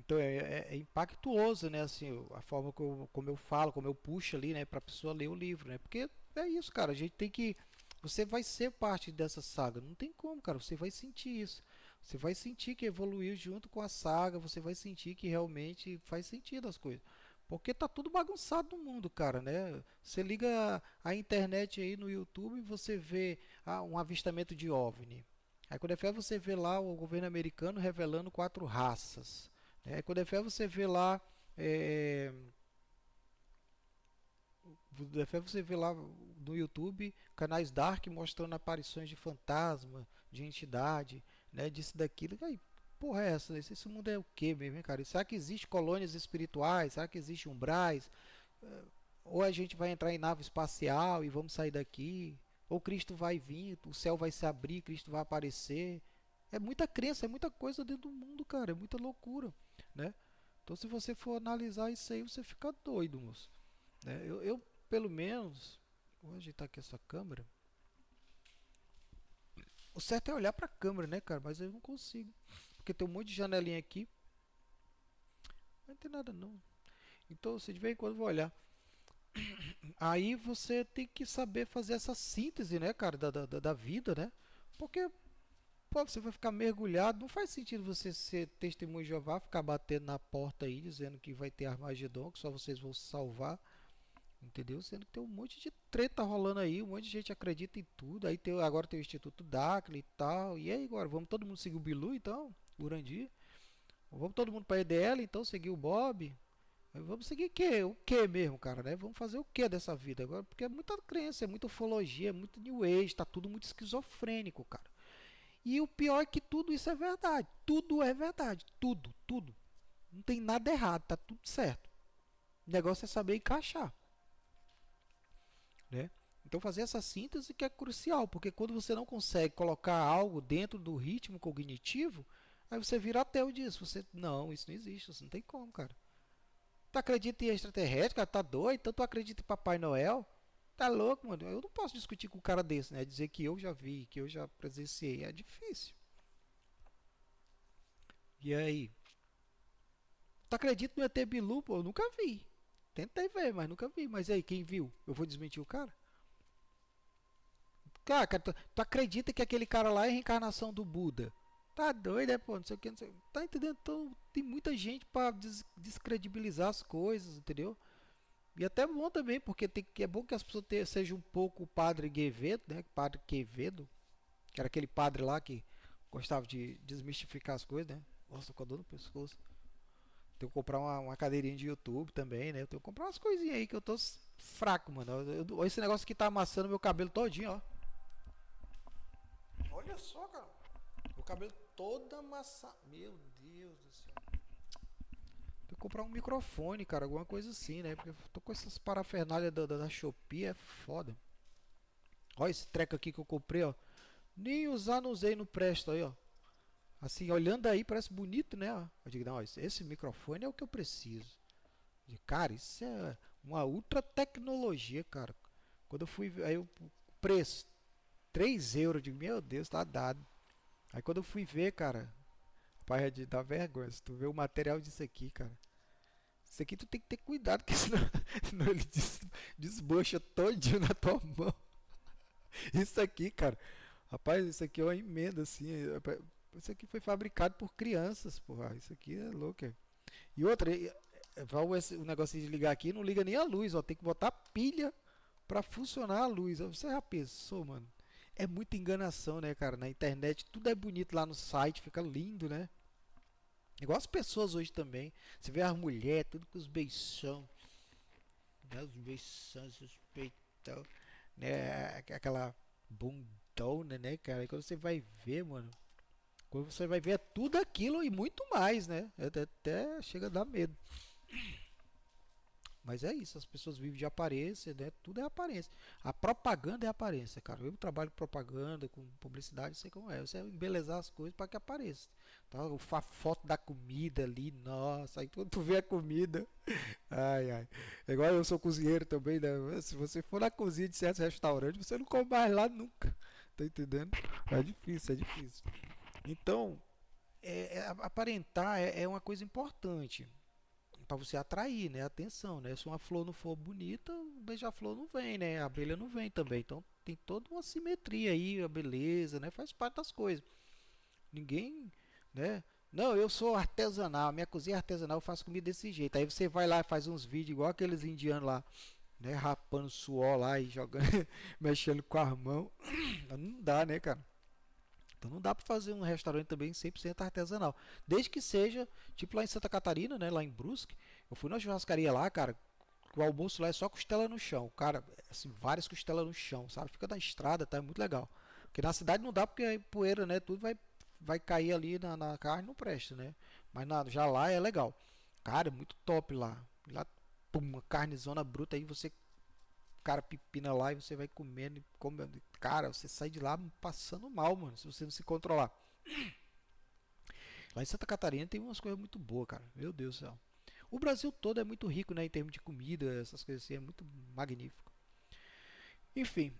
Então é impactuoso, né? Assim, a forma como eu falo, como eu puxo ali, né? Para a pessoa ler o livro, né? Porque é isso, cara. A gente tem que. Você vai ser parte dessa saga. Não tem como, cara. Você vai sentir isso. Você vai sentir que evoluiu junto com a saga. Você vai sentir que realmente faz sentido as coisas. Porque tá tudo bagunçado no mundo, cara, né? Você liga a internet aí no YouTube e você vê um avistamento de OVNI. Aí quando é fé você vê lá o governo americano revelando 4 raças. Quando é fé você vê lá. É, você vê lá no YouTube canais dark mostrando aparições de fantasma, de entidade, né, disso daquilo. Aí, porra, é essa? Esse mundo é o que mesmo, hein, cara? Será que existe colônias espirituais? Será que existe umbrais? Ou a gente vai entrar em nave espacial e vamos sair daqui? Ou Cristo vai vir, o céu vai se abrir, Cristo vai aparecer? É muita crença, é muita coisa dentro do mundo, cara, é muita loucura, né? Então, se você for analisar isso aí, você fica doido, moço. Né? Pelo menos, vou ajeitar aqui essa câmera. O certo é olhar para a câmera, né, cara? Mas eu não consigo. Porque tem um monte de janelinha aqui. Mas não tem nada, não. Então, você de vez em quando vai olhar. Aí você tem que saber fazer essa síntese, né, cara, da vida, né? Porque, pô, você vai ficar mergulhado. Não faz sentido você ser testemunho de Jeová, ficar batendo na porta aí, dizendo que vai ter Armagedon, que só vocês vão se salvar. Entendeu? Sendo que tem um monte de treta rolando aí, um monte de gente acredita em tudo. Aí agora tem o Instituto Dacle e tal. E aí agora, vamos todo mundo seguir o Bilu então? O Urandir? Vamos todo mundo para EDL então, seguir o Bob? Vamos seguir o quê? O que mesmo, cara, né? Vamos fazer o que dessa vida agora? Porque é muita crença, é muita ufologia, é muito New Age, tá tudo muito esquizofrênico, cara. E o pior é que tudo isso é verdade. Tudo é verdade. Tudo, tudo. Não tem nada errado, tá tudo certo. O negócio é saber encaixar. Né? Então fazer essa síntese que é crucial, porque quando você não consegue colocar algo dentro do ritmo cognitivo, aí você vira ateu disso. Você, não, isso não existe, isso não tem como, cara. Tu acredita em extraterrestre, cara? Tá doido? Então tu acredita em Papai Noel? Tá louco, mano? Eu não posso discutir com um cara desse, né? Dizer que eu já vi, que eu já presenciei. É difícil. E aí? Tu acredita no ET Bilu? Pô, eu nunca vi. Tentei ver, mas nunca vi. Mas aí, quem viu? Eu vou desmentir o cara? Cara, tu acredita que aquele cara lá é a reencarnação do Buda? Tá doido, é, pô? Não sei o que, não sei. Tá entendendo? Então, tem muita gente pra descredibilizar as coisas, entendeu? E até bom também, porque é bom que as pessoas sejam um pouco o padre Quevedo, né? Padre Quevedo, que era aquele padre lá que gostava de desmistificar as coisas, né? Nossa, tô com a dor no pescoço. Tenho que comprar uma cadeirinha de YouTube também, né? Eu tenho que comprar umas coisinhas aí que eu tô fraco, mano. Esse negócio que tá amassando meu cabelo todinho, ó. Olha só, cara. O cabelo todo amassado. Meu Deus do céu. Tem que comprar um microfone, cara. Alguma coisa assim, né? Porque eu tô com essas parafernálias da Shopee. É foda. Olha esse treco aqui que eu comprei, ó. Nem usar, não usei, não presta aí, ó. Assim, olhando aí, parece bonito, né? Eu digo, não, esse microfone é o que eu preciso. Cara, isso é uma ultra tecnologia, cara. Quando eu fui ver, aí o preço, 3 euros, eu digo, meu Deus, tá dado. Aí quando eu fui ver, cara, pai, é de dar vergonha. Se tu vê o material disso aqui, cara. Isso aqui tu tem que ter cuidado, porque senão ele desbocha todinho na tua mão. Isso aqui, cara. Rapaz, isso aqui é uma emenda, assim. Isso aqui foi fabricado por crianças, porra. Isso aqui é louco. E outra, o negócio de ligar aqui não liga nem a luz, ó. Tem que botar pilha pra funcionar a luz. Você já pensou, mano? É muita enganação, né, cara? Na internet tudo é bonito lá no site, fica lindo, né? Igual as pessoas hoje também. Você vê as mulheres, tudo com os beição. Né? Os beição, os peitão. Né? Aquela bundona, né, cara? E quando você vai ver, mano. Quando você vai ver é tudo aquilo e muito mais, né? Até chega a dar medo. Mas é isso, as pessoas vivem de aparência, né? Tudo é aparência. A propaganda é aparência, cara. Eu trabalho com propaganda, com publicidade, sei como é. Você embelezar as coisas para que apareça. Tá? A foto da comida ali, nossa, aí quando tu vê a comida. Ai, ai. É igual eu sou cozinheiro também, né? Se você for na cozinha de certos restaurantes, você não come mais lá nunca. Tá entendendo? É difícil, é difícil. Então, aparentar é uma coisa importante para você atrair, né, a atenção, né? Se uma flor não for bonita, o beija-flor não vem, né? A abelha não vem também. Então tem toda uma simetria aí, a beleza, né? Faz parte das coisas. Ninguém, né? Não, eu sou artesanal, minha cozinha é artesanal, eu faço comida desse jeito. Aí você vai lá e faz uns vídeos igual aqueles indianos lá, né? Rapando suor lá e jogando, mexendo com a mão. Não dá, né, cara? Então não dá para fazer um restaurante também 100% artesanal. Desde que seja, tipo lá em Santa Catarina, né, lá em Brusque, eu fui na churrascaria lá, cara, o almoço lá é só costela no chão. Cara, assim, várias costelas no chão, sabe? Fica na estrada, tá? É muito legal. Porque na cidade não dá porque é poeira, né? Tudo vai cair ali na carne, não presta, né? Mas já lá é legal. Cara, é muito top lá. Lá, pum, uma carnezona bruta aí, você cara pepina lá e você vai comendo e comendo. Cara, você sai de lá passando mal, mano, se você não se controlar. Lá em Santa Catarina tem umas coisas muito boas, cara. Meu Deus do céu. O Brasil todo é muito rico, né, em termos de comida, essas coisas assim, é muito magnífico. Enfim,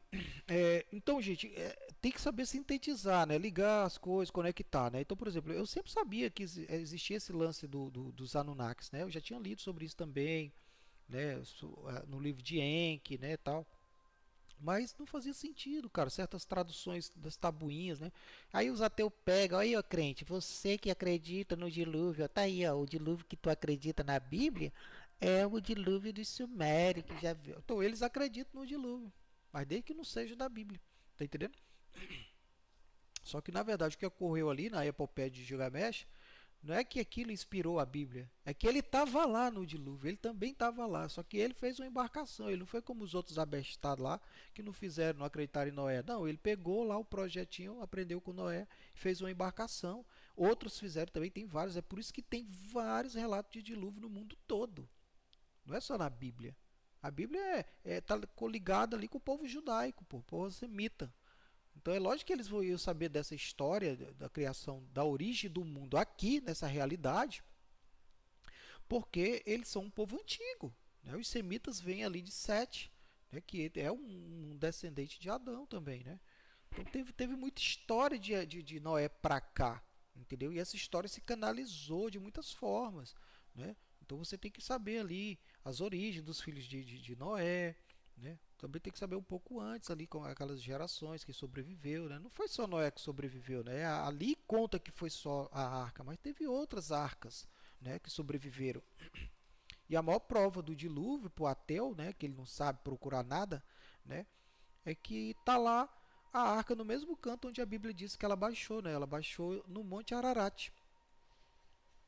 então, gente, tem que saber sintetizar, né? Ligar as coisas, conectar, né? Então, por exemplo, eu sempre sabia que existia esse lance dos Anunnakis, né? Eu já tinha lido sobre isso também, né? No livro de Enki, né, tal. Mas não fazia sentido, cara, certas traduções das tabuinhas, né? Aí os ateus pegam, aí, ó, crente, você que acredita no dilúvio, ó, tá aí, ó, o dilúvio que tu acredita na Bíblia é o dilúvio dos Sumérios, que já viu. Então eles acreditam no dilúvio, mas desde que não seja da Bíblia, tá entendendo? Só que na verdade o que ocorreu ali na epopeia de Gilgamesh não é que aquilo inspirou a Bíblia, é que ele estava lá no dilúvio, ele também estava lá, só que ele fez uma embarcação, ele não foi como os outros abestados lá, que não fizeram, não acreditaram em Noé. Não, ele pegou lá o projetinho, aprendeu com Noé, fez uma embarcação. Outros fizeram também, tem vários, é por isso que tem vários relatos de dilúvio no mundo todo, não é só na Bíblia. A Bíblia tá coligada ali com o povo judaico, pô, o povo semita. Então é lógico que eles vão saber dessa história da criação, da origem do mundo aqui, nessa realidade, porque eles são um povo antigo. Né? Os semitas vêm ali de Sete, né? Que é um descendente de Adão também. Né? Então teve muita história de Noé para cá, entendeu? E essa história se canalizou de muitas formas. Né? Então você tem que saber ali as origens dos filhos de Noé, né? Também tem que saber um pouco antes ali com aquelas gerações que sobreviveu, né? Não foi só Noé que sobreviveu, né? Ali conta que foi só a arca, mas teve outras arcas, né, que sobreviveram. E a maior prova do dilúvio para o ateu, né, que ele não sabe procurar nada, né, é que tá lá a arca no mesmo canto onde a Bíblia diz que ela baixou, né? Ela baixou no Monte Ararat.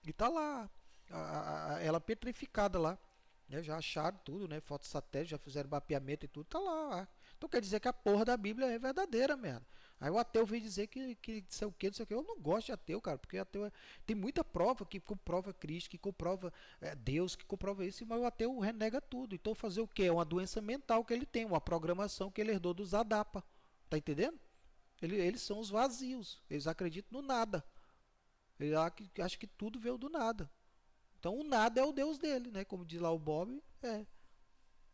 E tá lá ela petrificada lá. Né? Já acharam tudo, né? Foto satélite, já fizeram mapeamento e tudo, tá lá. Então quer dizer que a porra da Bíblia é verdadeira, merda. Aí o ateu vem dizer que sei o que, não sei o que. Eu não gosto de ateu, cara, porque ateu tem muita prova que comprova Cristo, que comprova Deus, que comprova isso, mas o ateu renega tudo. Então fazer o que? É uma doença mental que ele tem, uma programação que ele herdou dos Adapa. Tá entendendo? Eles são os vazios, eles acreditam no nada. Ele acha que tudo veio do nada. Então o nada é o Deus dele, né? Como diz lá o Bob,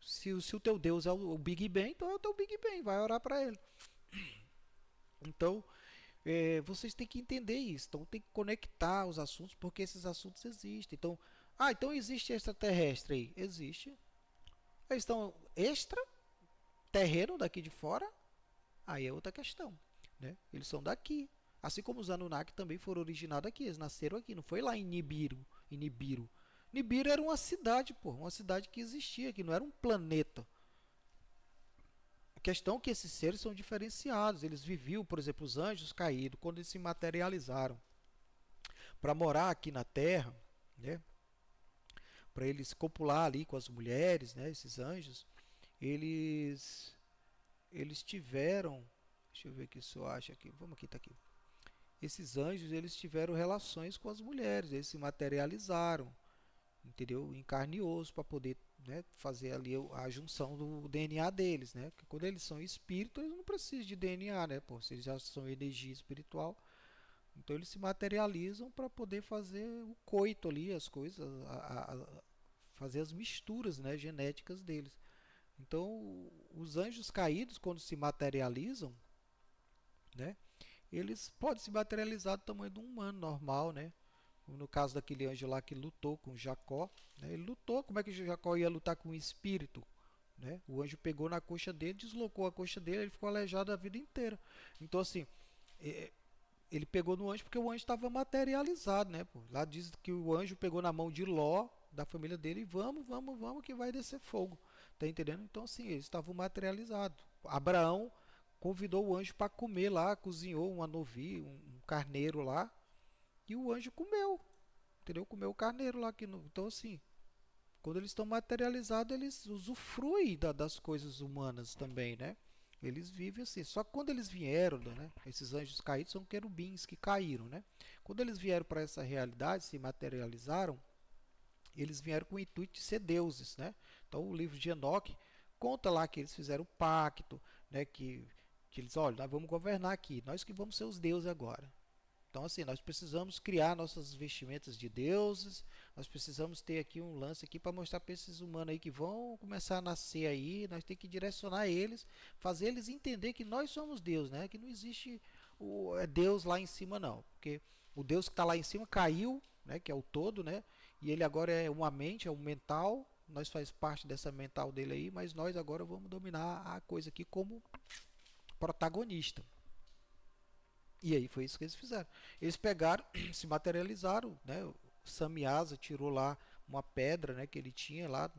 se o teu Deus é o Big Bang, então é o teu Big Bang, vai orar para ele. Então, vocês têm que entender isso. Então tem que conectar os assuntos, porque esses assuntos existem. Então, então existe extraterrestre aí? Existe. Eles estão extraterreno daqui de fora? Aí é outra questão, né? Eles são daqui. Assim como os Anunnaki também foram originados aqui, eles nasceram aqui, não foi lá em Nibiru, Nibiru era uma cidade, pô, uma cidade que existia aqui, não era um planeta. A questão é que esses seres são diferenciados, eles viviam, por exemplo, os anjos caídos, quando eles se materializaram para morar aqui na Terra, né? Para eles copular ali com as mulheres, né? Esses anjos, eles tiveram, deixa eu ver aqui se eu acho aqui, vamos aqui, tá aqui. Esses anjos, eles tiveram relações com as mulheres, eles se materializaram, entendeu? Em carne e osso para poder, né, fazer ali a junção do DNA deles, né? Porque quando eles são espíritos, eles não precisam de DNA, né? Pô, se eles já são energia espiritual, então eles se materializam para poder fazer o coito ali, as coisas, fazer as misturas, né, genéticas deles. Então, os anjos caídos, quando se materializam, né, eles podem se materializar do tamanho de um humano normal, né? No caso daquele anjo lá que lutou com Jacó, né? Ele lutou, como é que Jacó ia lutar com o espírito? Né? O anjo pegou na coxa dele, deslocou a coxa dele, ele ficou aleijado a vida inteira. Então, assim, ele pegou no anjo porque o anjo estava materializado, né? Pô? Lá diz que o anjo pegou na mão de Ló, da família dele, e vamos, vamos, vamos, que vai descer fogo. Tá entendendo? Então, assim, eles estavam materializados. Abraão convidou o anjo para comer lá, cozinhou uma novilha, um carneiro lá, e o anjo comeu, entendeu? Comeu o carneiro lá. Então, assim, quando eles estão materializados, eles usufruem das coisas humanas também, né? Eles vivem assim. Só que quando eles vieram, né? Esses anjos caídos são querubins que caíram, né? Quando eles vieram para essa realidade, se materializaram, eles vieram com o intuito de ser deuses, né? Então o livro de Enoque conta lá que eles fizeram um pacto, né? Que eles, olha, nós vamos governar aqui, nós que vamos ser os deuses agora. Então, assim, nós precisamos criar nossas vestimentas de deuses, nós precisamos ter aqui um lance aqui para mostrar para esses humanos aí que vão começar a nascer aí, nós temos que direcionar eles, fazer eles entender que nós somos Deus, né? Que não existe Deus lá em cima, não. Porque o Deus que está lá em cima caiu, né? Que é o todo, né? E ele agora é uma mente, é um mental, nós faz parte dessa mental dele aí, mas nós agora vamos dominar a coisa aqui como protagonista. E aí foi isso que eles fizeram. Eles pegaram, se materializaram, né? O Samyaza tirou lá uma pedra, né, que ele tinha lá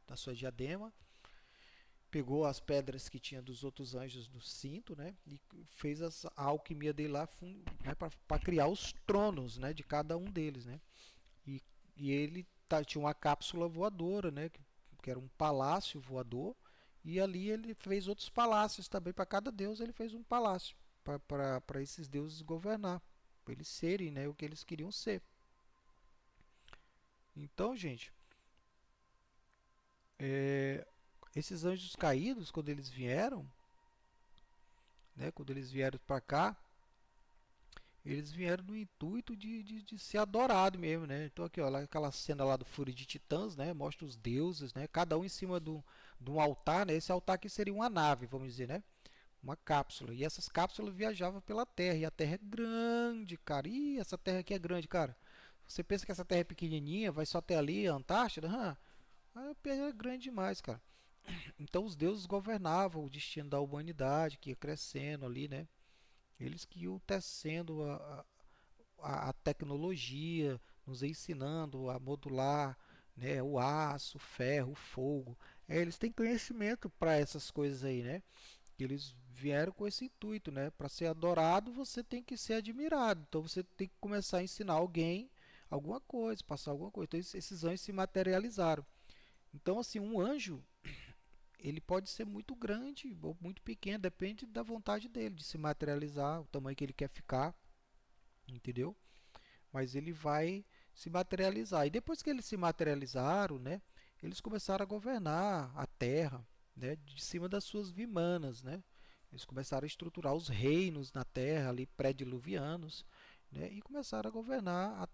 na sua diadema, pegou as pedras que tinha dos outros anjos do cinto, né, e fez a alquimia dele lá, né, para criar os tronos, né, de cada um deles, né. E, e ele tinha uma cápsula voadora, né, que era um palácio voador, e ali ele fez outros palácios também, para cada deus ele fez um palácio para esses deuses governar, para eles serem, né, o que eles queriam ser. Então, gente, esses anjos caídos, quando eles vieram, né, quando eles vieram para cá, eles vieram no intuito de ser adorado mesmo, né? Então aqui, ó, aquela cena lá do Fúria de Titãs, né? Mostra os deuses, né? Cada um em cima de um altar, né? Esse altar aqui seria uma nave, vamos dizer, né? Uma cápsula. E essas cápsulas viajavam pela Terra. E a Terra é grande, cara. Ih, essa Terra aqui é grande, cara. Você pensa que essa Terra é pequenininha, vai só até ali, a Antártida? A Terra é grande demais, cara. Então os deuses governavam o destino da humanidade, que ia crescendo ali, né? Eles que iam tecendo a tecnologia, nos ensinando a modular, né? O aço, o ferro, o fogo. Eles têm conhecimento para essas coisas aí, né? Eles vieram com esse intuito, né? Para ser adorado, você tem que ser admirado. Então você tem que começar a ensinar alguém alguma coisa, passar alguma coisa. Então esses anjos se materializaram. Então assim, um anjo, ele pode ser muito grande ou muito pequeno, depende da vontade dele de se materializar, o tamanho que ele quer ficar, entendeu? Mas ele vai se materializar. E depois que eles se materializaram, né, eles começaram a governar a terra, né, de cima das suas vimanas, né? Eles começaram a estruturar os reinos na terra ali pré-diluvianos, né, e começaram a governar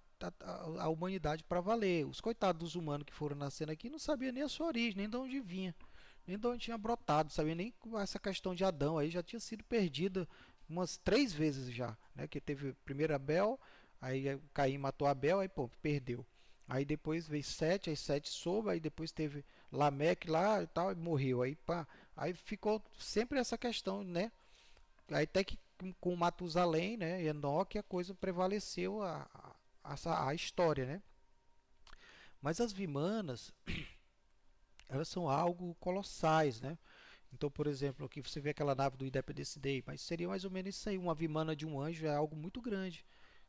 a humanidade para valer. Os coitados dos humanos que foram nascendo aqui não sabiam nem a sua origem, nem de onde vinha, nem de onde tinha brotado, sabia nem essa questão de Adão aí já tinha sido perdida umas 3 vezes já, né? Que teve primeiro Abel, aí Caim matou Abel, aí pô, perdeu. Aí depois veio Sete, aí Sete soube, aí depois teve Lameque lá e tal, e morreu. Aí, pá, aí ficou sempre essa questão, né? Aí até que com Matusalém, né, Enoque, a coisa prevaleceu a história, né? Mas as vimanas, elas são algo colossais, né? Então, por exemplo, aqui você vê aquela nave do Independence Day, mas seria mais ou menos isso aí, uma vimana de um anjo é algo muito grande,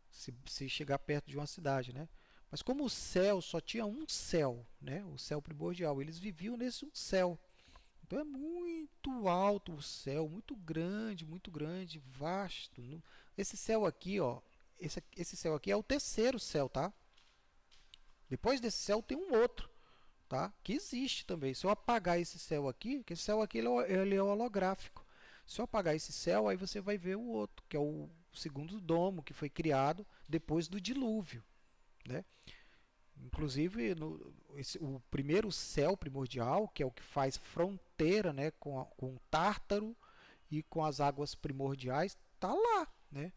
se chegar perto de uma cidade, né? Mas como o céu só tinha um céu, né? O céu primordial, eles viviam nesse um céu. Então é muito alto o céu, muito grande, vasto. Esse céu aqui, ó, esse céu aqui é o terceiro céu, tá? Depois desse céu tem um outro, tá? Que existe também. Se eu apagar esse céu aqui, que esse céu aqui ele é holográfico. Se eu apagar esse céu, aí você vai ver o outro, que é o segundo domo, que foi criado depois do dilúvio, né? Inclusive, o primeiro céu primordial, que é o que faz fronteira, né, com o Tártaro e com as águas primordiais, está lá, né?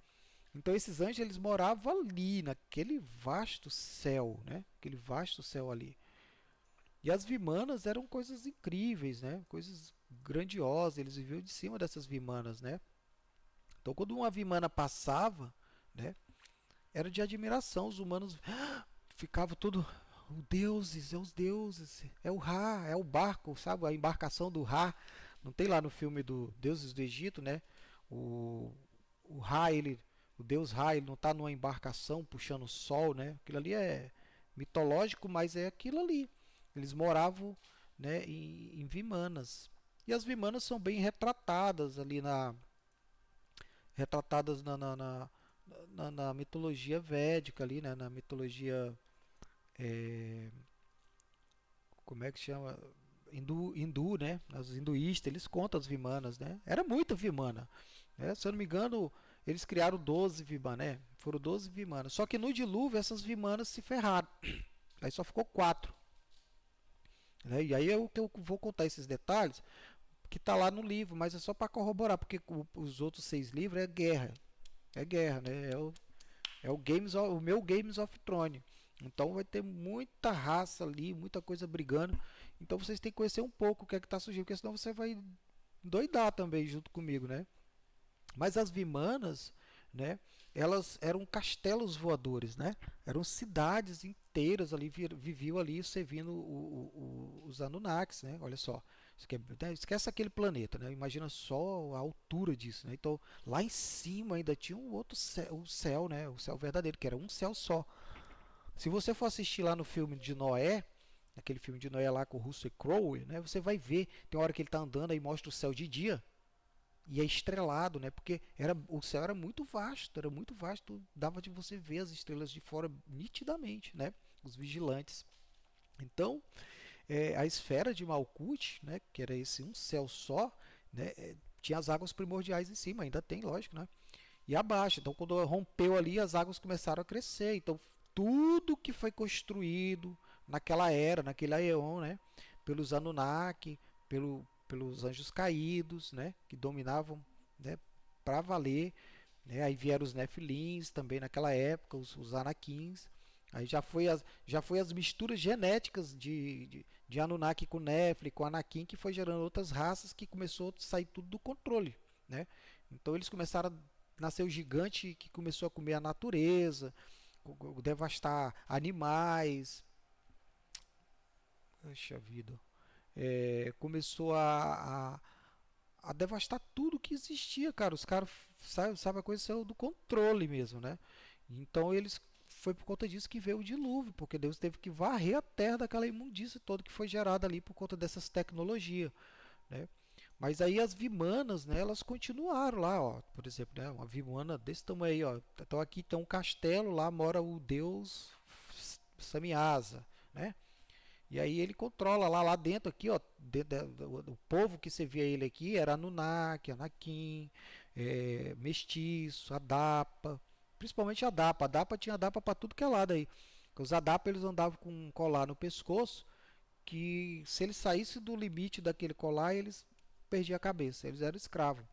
Então esses anjos eles moravam ali, naquele vasto céu, né? Aquele vasto céu ali. E as vimanas eram coisas incríveis, né? Coisas grandiosas. Eles viviam de cima dessas vimanas, né? Então quando uma vimana passava, né? Era de admiração. Os humanos ficavam tudo, é os deuses, é o Ra, é o barco, sabe? A embarcação do Ra. Não tem lá no filme do Deuses do Egito, né? O, o Ra, o deus Ra, ele não está numa embarcação puxando o sol, né? Aquilo ali é mitológico, mas é aquilo ali. Eles moravam, né, em Vimanas. E as Vimanas são bem retratadas ali retratadas na mitologia védica ali, né? Na mitologia, é, como é que chama? Hindu, né? Os hinduístas, eles contam as Vimanas, né? Era muita Vimana, né? Se eu não me engano, eles criaram 12 Vimanas, né? Foram 12 Vimanas. Só que no dilúvio essas Vimanas se ferraram. Aí só ficou 4, né? E aí é o que eu vou contar esses detalhes, que está lá no livro, mas é só para corroborar, porque os outros 6 livros é guerra. É guerra, né? O meu Games of Thrones. Então vai ter muita raça ali, muita coisa brigando. Então vocês têm que conhecer um pouco o que é que está surgindo, porque senão você vai doidar também junto comigo, né? Mas as Vimanas, né? Elas eram castelos voadores, né? Eram cidades inteiras ali, viviam ali servindo os Anunnakis, né? Olha só. Esquece aquele planeta, né? Imagina só a altura disso, né? Então, lá em cima ainda tinha um outro céu, o céu, né? O céu verdadeiro, que era um céu só. Se você for assistir lá no filme de Noé, aquele filme de Noé lá com o Russell Crowe, né? Você vai ver, tem uma hora que ele está andando aí mostra o céu de dia e é estrelado, né? Porque o céu era muito vasto, dava de você ver as estrelas de fora nitidamente, né? Os vigilantes. Então, a esfera de Malkuth, né? Que era esse um céu só, né? Tinha as águas primordiais em cima, ainda tem, lógico, né? E abaixo. Então, quando rompeu ali, as águas começaram a crescer. Então, tudo que foi construído naquela era, naquele aeon, né? Pelos Anunnaki, pelos anjos caídos, né? Que dominavam, né? Para valer, né? Aí vieram os Nefilins também naquela época, os Anakins. Aí já foi as misturas genéticas de Anunnaki com Nefli, com Anakin, que foi gerando outras raças que começou a sair tudo do controle, né? Então eles começaram a nascer o gigante que começou a comer a natureza, devastar animais. Poxa vida. Começou a devastar tudo que existia, cara. Os caras, sabe, a coisa saiu do controle mesmo, né? Então eles foi por conta disso que veio o dilúvio, porque Deus teve que varrer a terra daquela imundícia toda que foi gerada ali por conta dessas tecnologias, né? Mas aí as vimanas, né, elas continuaram lá, ó. Por exemplo, né, uma vimana desse tamanho aí, ó. Então aqui tem um castelo, lá mora o deus Samiasa, né? E aí ele controla lá dentro aqui, ó, o povo que você via ele aqui era Anunnaki, Anakim, Mestiço, Adapa, principalmente Adapa. Adapa tinha Adapa para tudo que é lado aí. Os Adapa eles andavam com um colar no pescoço que se eles saíssem do limite daquele colar, eles perdiam a cabeça, eles eram escravos.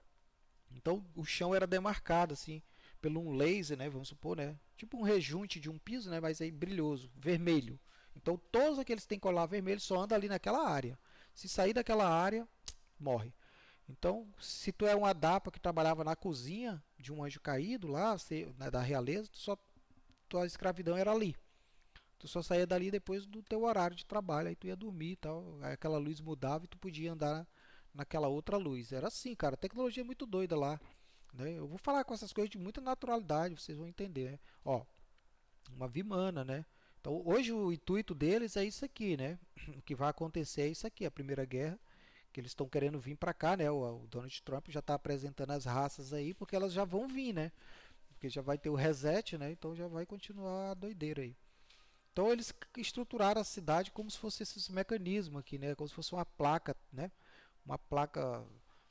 Então o chão era demarcado assim pelo um laser, né, vamos supor, né, tipo um rejunte de um piso, né, mas aí brilhoso, vermelho. Então todos aqueles que têm colar vermelho só andam ali naquela área. Se sair daquela área, morre. Então, se tu é um adapa que trabalhava na cozinha de um anjo caído lá, né, da realeza, tua escravidão era ali. Tu só saía dali depois do teu horário de trabalho, aí tu ia dormir e tal, aí aquela luz mudava e tu podia andar naquela outra luz. Era assim, cara, a tecnologia é muito doida lá, né? Eu vou falar com essas coisas de muita naturalidade, vocês vão entender, né? Ó, uma Vimana, né? Então, hoje o intuito deles é isso aqui, né? O que vai acontecer é isso aqui, a Primeira Guerra, que eles estão querendo vir para cá, né? O Donald Trump já está apresentando as raças aí, porque elas já vão vir, né? Porque já vai ter o reset, né? Então já vai continuar a doideira aí. Então eles estruturaram a cidade como se fosse esse mecanismo aqui, né? Como se fosse uma placa, né? Uma placa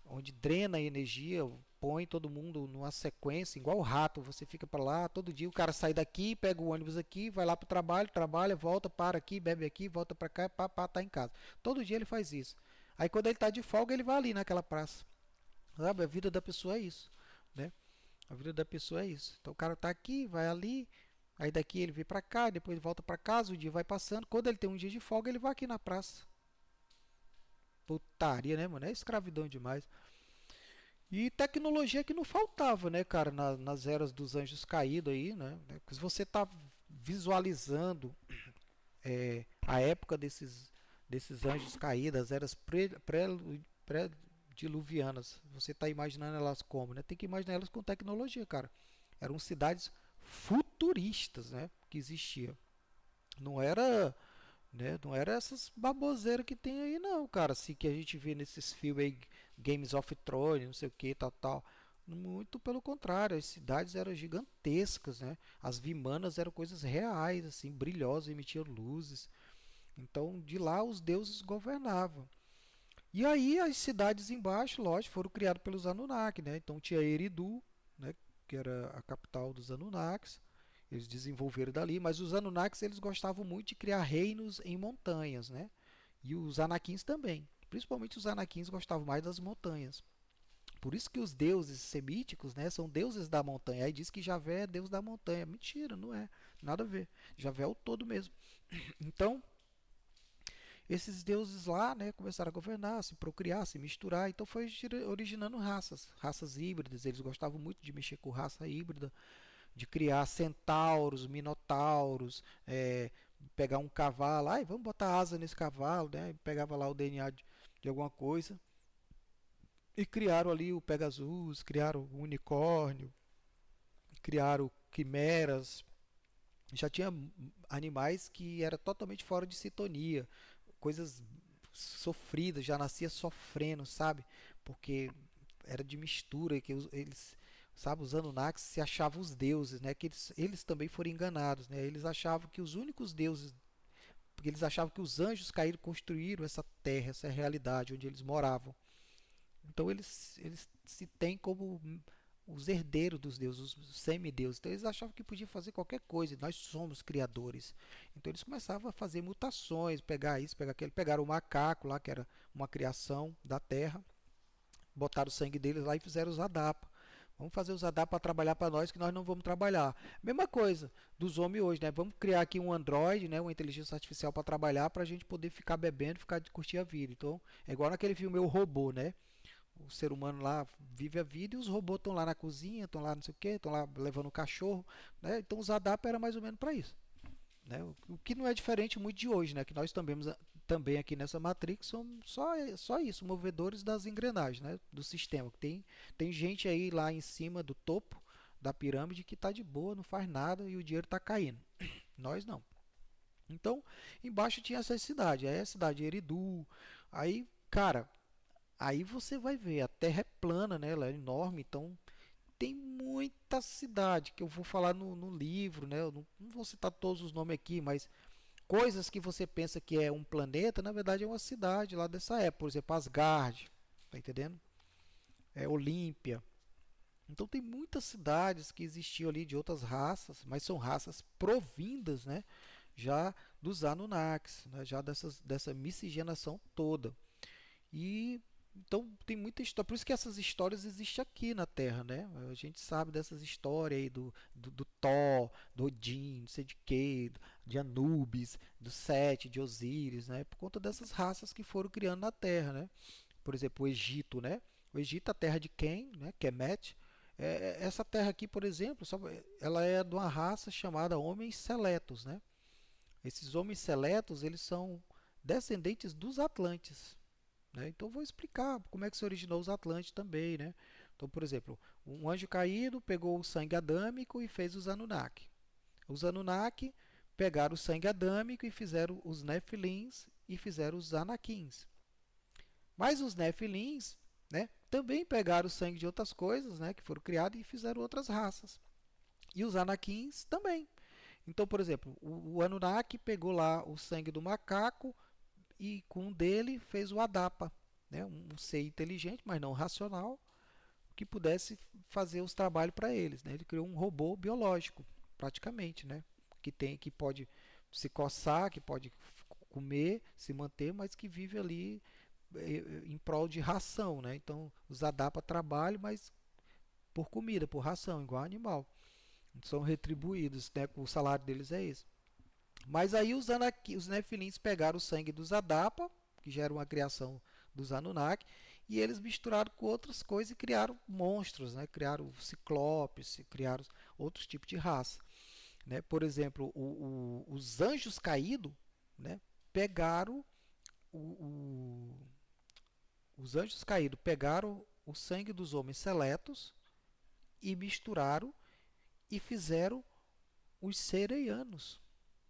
onde drena a energia, põe todo mundo numa sequência, igual o rato, você fica para lá, todo dia o cara sai daqui, pega o ônibus aqui, vai lá para o trabalho, trabalha, volta, para aqui, bebe aqui, volta para cá, pá, tá em casa. Todo dia ele faz isso. Aí quando ele está de folga, ele vai ali naquela praça. Sabe? A vida da pessoa é isso, né? A vida da pessoa é isso. Então o cara tá aqui, vai ali, aí daqui ele vem pra cá, depois ele volta pra casa, o dia vai passando. Quando ele tem um dia de folga, ele vai aqui na praça. Putaria, né, mano? É escravidão demais. E tecnologia que não faltava, né, cara, nas eras dos anjos caídos aí, né? Se você tá visualizando a época desses anjos caídos, as eras pré-diluvianas, você tá imaginando elas como, né? Tem que imaginar elas com tecnologia, cara. Eram cidades futuristas, né, que existia. Não era, né, não era essas baboseiras que tem aí não, cara, assim que a gente vê nesses filmes aí, Games of Thrones, não sei o que, tal, tal. Muito pelo contrário, as cidades eram gigantescas, né? As vimanas eram coisas reais, assim, brilhosas, emitiam luzes. Então, de lá os deuses governavam. E aí as cidades embaixo, lógico, foram criadas pelos Anunnaki, né? Então tinha Eridu, né, que era a capital dos Anunnakis. Eles desenvolveram dali, mas os Anunnakis eles gostavam muito de criar reinos em montanhas, né? E os Anakins também. Principalmente os Anakins gostavam mais das montanhas. Por isso que os deuses semíticos, né, são deuses da montanha. Aí diz que Javé é deus da montanha. Mentira, não é. Nada a ver. Javé é o todo mesmo. Então, esses deuses lá, né, começaram a governar, se procriar, se misturar, então foi originando raças, raças híbridas. Eles gostavam muito de mexer com raça híbrida, de criar centauros, minotauros, pegar um cavalo, ai, vamos botar asa nesse cavalo, né? Pegava lá o DNA de alguma coisa e criaram ali o Pegasus, criaram o unicórnio, criaram quimeras. Já tinha animais que era totalmente fora de sintonia, coisas sofridas, já nascia sofrendo, sabe? Porque era de mistura, que eles, sabe, os Anunnakis se achavam os deuses, né? Que eles também foram enganados, né? Eles achavam que os únicos deuses, porque eles achavam que os anjos caíram, construíram essa terra, essa realidade onde eles moravam. Então eles se têm como os herdeiros dos deuses, os semideuses. Então eles achavam que podiam fazer qualquer coisa, e nós somos criadores. Então eles começavam a fazer mutações, pegar isso, pegar aquele, pegaram o macaco lá, que era uma criação da terra, botaram o sangue deles lá e fizeram os Adapa. Vamos fazer os Adapa para trabalhar para nós, que nós não vamos trabalhar. Mesma coisa dos homens hoje, né? Vamos criar aqui um Android, né? Uma inteligência artificial para trabalhar, para a gente poder ficar bebendo, ficar de curtir a vida. Então, é igual naquele filme O Robô, né? O ser humano lá vive a vida e os robôs estão lá na cozinha, estão lá não sei o que, estão lá levando o cachorro, né? Então os ADAPA era mais ou menos para isso, né? O que não é diferente muito de hoje, né? Que nós também aqui nessa Matrix somos só isso, movedores das engrenagens, né? Do sistema. Tem gente aí lá em cima do topo da pirâmide que está de boa, não faz nada e o dinheiro está caindo. Nós não. Então, embaixo tinha essa cidade, aí a cidade de Eridu, aí, cara, aí você vai ver, a Terra é plana, né? Ela é enorme, então tem muita cidade que eu vou falar no livro, né? Eu não vou citar todos os nomes aqui, mas coisas que você pensa que é um planeta, na verdade é uma cidade lá dessa época. Por exemplo, Asgard, tá entendendo? É Olímpia. Então tem muitas cidades que existiam ali de outras raças, mas são raças provindas, né? Já dos Anunnakis, né? Já dessa miscigenação toda. E então tem muita história, por isso que essas histórias existem aqui na Terra, né? A gente sabe dessas histórias aí do Thor, do Odin, não sei de quê, de Anubis, do Sete, de Osíris, né? Por conta dessas raças que foram criando na Terra, né? Por exemplo, o Egito, né? O Egito, a terra de quem, né? Kemet. Essa terra aqui, por exemplo, ela é de uma raça chamada homens seletos, né? Esses homens seletos, eles são descendentes dos Atlantes, né? Então vou explicar como é que se originou os Atlantes também, né? Então, por exemplo, um anjo caído pegou o sangue adâmico e fez os Anunnaki. Os Anunnaki pegaram o sangue adâmico e fizeram os Nefilins e fizeram os Anakins. Mas os Nefilins, né, também pegaram o sangue de outras coisas, né, que foram criadas e fizeram outras raças. E os Anakins também. Então, por exemplo, o Anunnaki pegou lá o sangue do macaco e com um dele fez o Adapa, né? Um ser inteligente, mas não racional, que pudesse fazer os trabalhos para eles, né? Ele criou um robô biológico, praticamente, né? Que pode se coçar, que pode comer, se manter, mas que vive ali em prol de ração, né? Então os Adapa trabalham, mas por comida, por ração, igual animal. São retribuídos, né? O salário deles é esse. Mas aí os Nefilins pegaram o sangue dos Adapa, que já era uma criação dos Anunnaki, e eles misturaram com outras coisas e criaram monstros, né? Criaram ciclopes, criaram outros tipos de raça. Né? Por exemplo, os anjos caídos, né? pegaram os anjos caídos pegaram o sangue dos homens seletos e misturaram e fizeram os sereianos.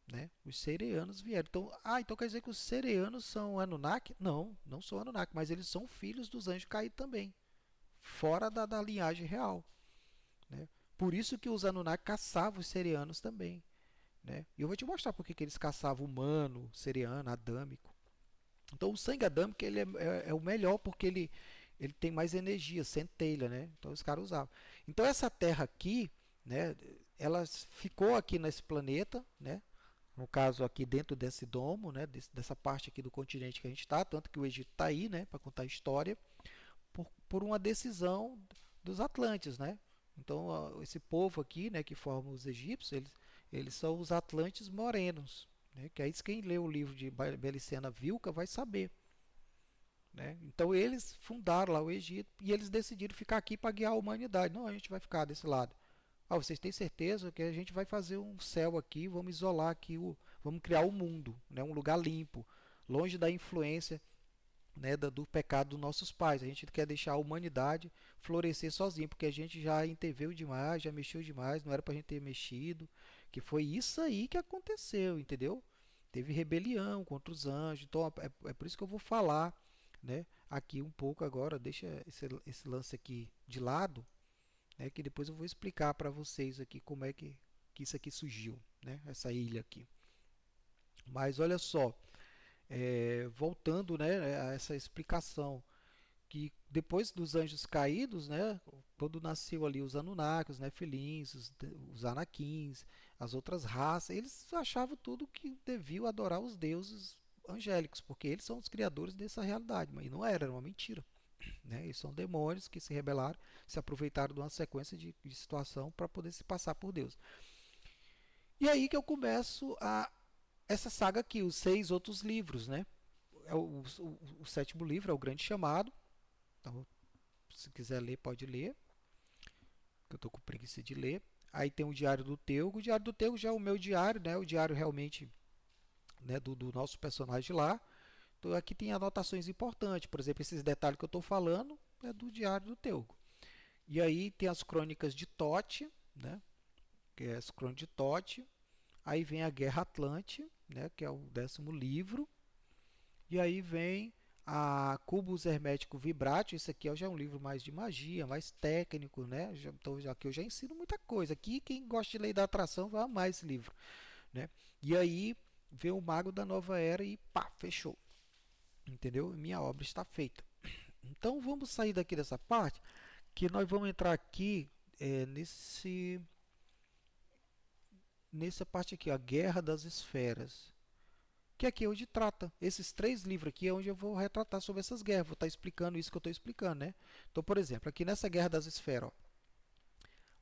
Né? Os sereianos vieram. Então quer dizer que os sereianos são Anunnaki? Não, não são Anunnaki, mas eles são filhos dos anjos caídos também, fora da linhagem real. Né? Por isso que os Anunnaki caçavam os sereianos também. Né? E eu vou te mostrar porque que eles caçavam humano, sereiano, adâmico. Então o sangue adâmico ele é o melhor porque ele tem mais energia, centelha, né? Então os caras usavam. Então essa terra aqui, né, ela ficou aqui nesse planeta, né? No caso aqui dentro desse domo, né, dessa parte aqui do continente que a gente está, tanto que o Egito está aí, né, para contar a história, por uma decisão dos Atlantes, né? Então esse povo aqui, né, que forma os egípcios, eles são os Atlantes morenos, né? Que é isso quem lê o livro de Belicena Vilca vai saber. Né? Então eles fundaram lá o Egito e eles decidiram ficar aqui para guiar a humanidade. Não, a gente vai ficar desse lado. Vocês têm certeza que a gente vai fazer um céu aqui, vamos isolar aqui, vamos criar o mundo, né? Um lugar limpo, longe da influência, né, do pecado dos nossos pais. A gente quer deixar a humanidade florescer sozinha, porque a gente já interveio demais, já mexeu demais, não era para a gente ter mexido, que foi isso aí que aconteceu, entendeu? Teve rebelião contra os anjos, então é por isso que eu vou falar, né, aqui um pouco agora, deixa esse lance aqui de lado, né, que depois eu vou explicar para vocês aqui como é que isso aqui surgiu, né, essa ilha aqui. Mas olha só, voltando, né, a essa explicação, que depois dos anjos caídos, né, quando nasceu ali os Anunnaki, os Nefilins, os Anakins, as outras raças, eles achavam tudo que deviam adorar os deuses angélicos, porque eles são os criadores dessa realidade, mas não era uma mentira. Né? Eles são demônios que se rebelaram, se aproveitaram de uma sequência de situação para poder se passar por Deus. E aí que eu começo essa saga aqui, os 6 outros livros, né? O 7º livro é o Grande Chamado. Então, se quiser ler, pode ler, que eu estou com preguiça de ler. Aí tem o Diário do Teugo. O Diário do Teugo já é o meu diário, né? O diário realmente, né, do nosso personagem lá. Então aqui tem anotações importantes, por exemplo, esses detalhes que eu estou falando é do Diário do Teugo. E aí tem as crônicas de Tote, né? Que é as crônicas de Tote. Aí vem a Guerra Atlante, né? Que é o 10º livro. E aí vem a Cubus Hermético Vibratio. Esse aqui já é um livro mais de magia, mais técnico, né? Então aqui eu já ensino muita coisa. Aqui quem gosta de lei da atração vai amar esse livro, né? E aí vem o Mago da Nova Era e pá, fechou. Entendeu? Minha obra está feita. Então vamos sair daqui dessa parte, que nós vamos entrar aqui nessa parte aqui, a Guerra das Esferas, que aqui é onde trata. Esses 3 livros aqui é onde eu vou retratar sobre essas guerras, vou estar explicando isso que eu estou explicando, né? Então, por exemplo, aqui nessa Guerra das Esferas, ó,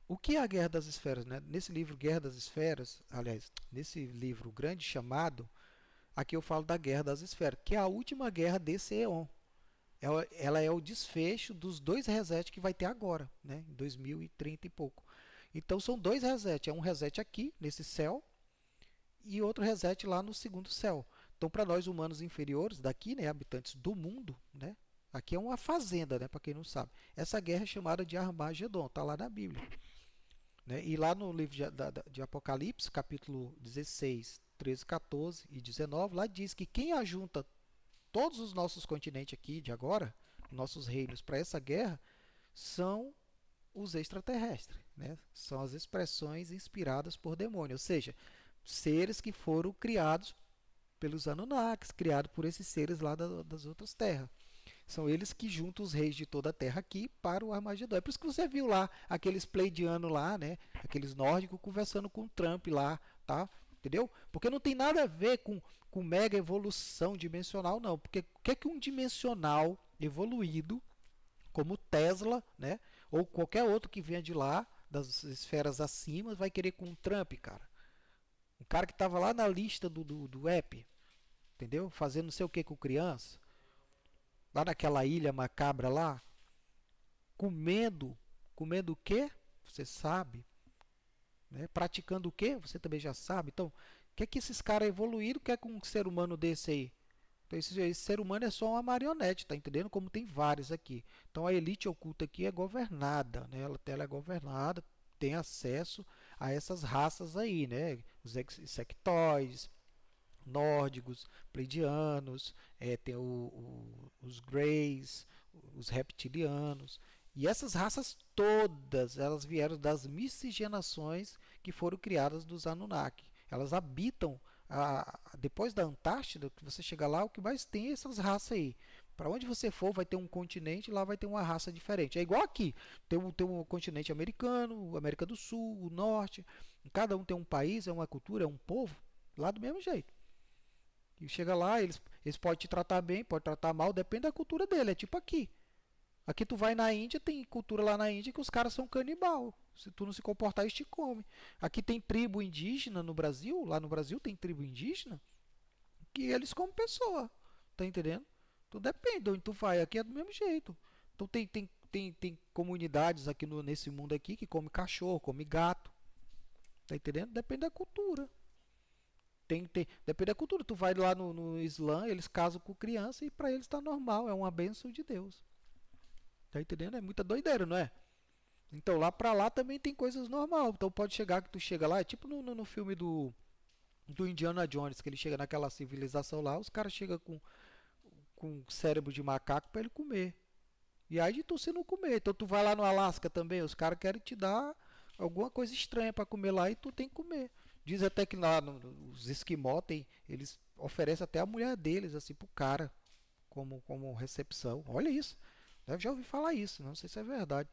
o que é a Guerra das Esferas, né? Nesse livro Guerra das Esferas, aliás, nesse livro Grande Chamado, aqui eu falo da Guerra das Esferas, que é a última guerra desse Eon. Ela é o desfecho dos 2 resets que vai ter agora, né? Em 2030 e pouco. Então são 2 resets, é um reset aqui, nesse céu, e outro reset lá no 2º céu. Então para nós humanos inferiores daqui, né, habitantes do mundo, né? Aqui é uma fazenda, né, para quem não sabe. Essa guerra é chamada de Armagedon, está lá na Bíblia. Né? E lá no livro de Apocalipse, capítulo 16, 13, 14 e 19, lá diz que quem ajunta todos os nossos continentes aqui de agora, nossos reinos, para essa guerra, são os extraterrestres. Né? São as expressões inspiradas por demônios, ou seja, seres que foram criados pelos Anunnakis, criados por esses seres lá das outras terras. São eles que juntam os reis de toda a terra aqui para o Armagedon. É por isso que você viu lá aqueles pleidianos lá, né? Aqueles nórdicos conversando com o Trump lá, tá? Entendeu? Porque não tem nada a ver com mega evolução dimensional, não. Porque o que é que um dimensional evoluído, como Tesla, né? Ou qualquer outro que venha de lá, das esferas acima, vai querer com o Trump, cara. Um cara que tava lá na lista do app, entendeu? Fazendo não sei o que com criança, lá naquela ilha macabra lá, comendo, comendo o quê? Você sabe, né? Praticando o quê? Você também já sabe. Então, o que é que esses caras evoluíram quer com um ser humano desse aí? Então, esse ser humano é só uma marionete, tá entendendo? Como tem vários aqui. Então, a elite oculta aqui é governada, né? Ela é governada, tem acesso a essas raças aí, né? Os sectóides, nórdicos, pleidianos, tem os greys, os reptilianos. E essas raças todas, elas vieram das miscigenações que foram criadas dos Anunnaki. Elas habitam, depois da Antártida, que você chega lá, o que mais tem é essas raças aí. Para onde você for, vai ter um continente, lá vai ter uma raça diferente. É igual aqui, tem um continente americano, América do Sul, o Norte. Cada um tem um país, é uma cultura, é um povo, lá do mesmo jeito. E chega lá, eles podem te tratar bem, podem tratar mal, depende da cultura dele. É tipo aqui. Aqui tu vai na Índia, tem cultura lá na Índia que os caras são canibal. Se tu não se comportar, eles te comem. Aqui tem tribo indígena no Brasil, lá no Brasil tem tribo indígena, que eles comem pessoa. Tá entendendo? Então depende de onde tu vai. Aqui é do mesmo jeito. Então tem comunidades aqui nesse mundo aqui que come cachorro, come gato. Tá entendendo? Depende da cultura. Depende da cultura. Tu vai lá no Islã, eles casam com criança e para eles tá normal, é uma bênção de Deus. Tá entendendo? É muita doideira, não é? Então lá pra lá também tem coisas normal. Então pode chegar que tu chega lá, é tipo no filme do Indiana Jones, que ele chega naquela civilização lá, os caras chegam com cérebro de macaco para ele comer. E aí de tu se não comer. Então tu vai lá no Alasca também, os caras querem te dar alguma coisa estranha para comer lá e tu tem que comer. Diz até que lá os esquimó eles oferecem até a mulher deles assim pro cara como recepção. Olha isso. Deve já ouvir falar isso, não sei se é verdade.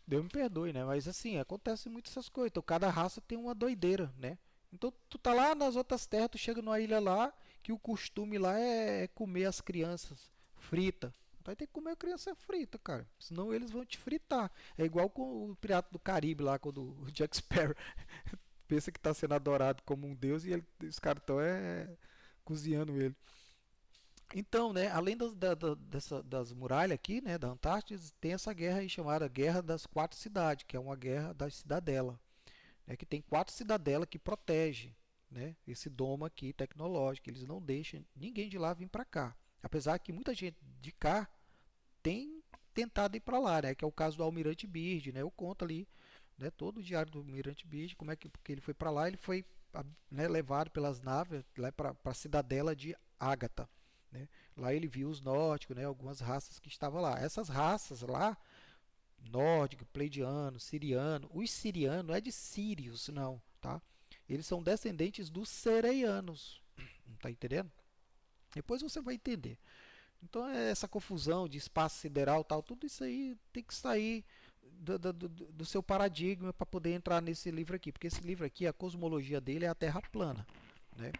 Deus me perdoe, né? Mas assim, acontece muito essas coisas. Então cada raça tem uma doideira, né? Então tu tá lá nas outras terras, tu chega numa ilha lá que o costume lá é comer as crianças frita. Vai ter que comer a criança frita, cara. Senão eles vão te fritar. É igual com o Pirata do Caribe lá, quando o Jack Sparrow pensa que está sendo adorado como um deus e os caras estão cozinhando ele. Então, né, além das muralhas aqui, né, da Antártida, tem essa guerra aí chamada Guerra das Quatro Cidades, que é uma guerra da cidadela, né, que tem quatro cidadelas que protegem, né, esse domo aqui tecnológico. Eles não deixam ninguém de lá vir para cá. Apesar que muita gente de cá tem tentado ir para lá, né, que é o caso do Almirante Byrd, né, eu conto ali, né, todo o diário do Almirante Byrd, como é que porque ele foi para lá, ele foi, né, levado pelas naves lá para a cidadela de Ágata, né. Lá ele viu os nórdicos, né, algumas raças que estavam lá. Essas raças lá, nórdico, pleidiano, siriano, os sirianos não é de sírios, não, tá? Eles são descendentes dos sereianos, não tá entendendo? Depois você vai entender. Então essa confusão de espaço sideral, tal, tudo isso aí tem que sair do seu paradigma para poder entrar nesse livro aqui, porque esse livro aqui, a cosmologia dele é a Terra plana, né?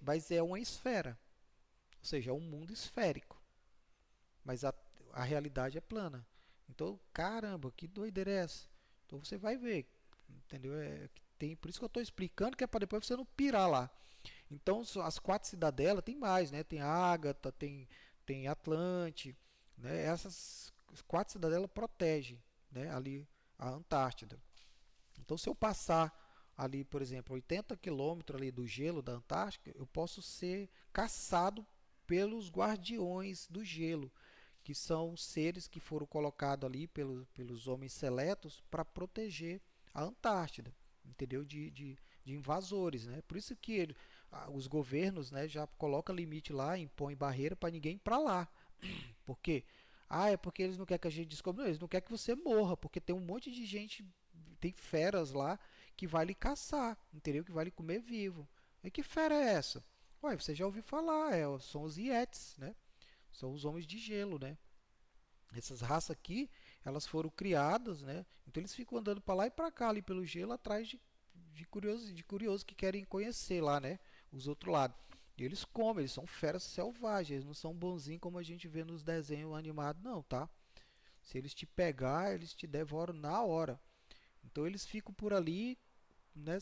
Mas é uma esfera, ou seja, é um mundo esférico, mas a realidade é plana. Então, caramba, que doideira é essa? Então você vai ver, entendeu? Por isso que eu estou explicando, que é para depois você não pirar lá. Então, as quatro cidadelas tem mais, né? Tem Ágata, tem Atlante, né? Essas quatro cidadelas protegem, né, ali a Antártida. Então, se eu passar ali, por exemplo, 80 quilômetros ali do gelo da Antártica, eu posso ser caçado pelos guardiões do gelo, que são seres que foram colocados ali pelos homens seletos para proteger a Antártida, entendeu? De invasores, né? Por isso que os governos, né, já colocam limite lá, impõem barreira para ninguém ir para lá. Por quê? Ah, é porque eles não querem que a gente descubra. Não, eles não querem que você morra, porque tem um monte de gente, tem feras lá que vai lhe caçar, entendeu? Que vai lhe comer vivo. E que fera é essa? Ué, você já ouviu falar, são os Yetis, né? São os homens de gelo, né? Essas raças aqui, elas foram criadas, né? Então eles ficam andando para lá e para cá ali pelo gelo atrás de curiosos que querem conhecer lá, né? Os outros lados. E eles comem, eles são feras selvagens, eles não são bonzinhos como a gente vê nos desenhos animados, não, tá? Se eles te pegar, eles te devoram na hora. Então eles ficam por ali, né,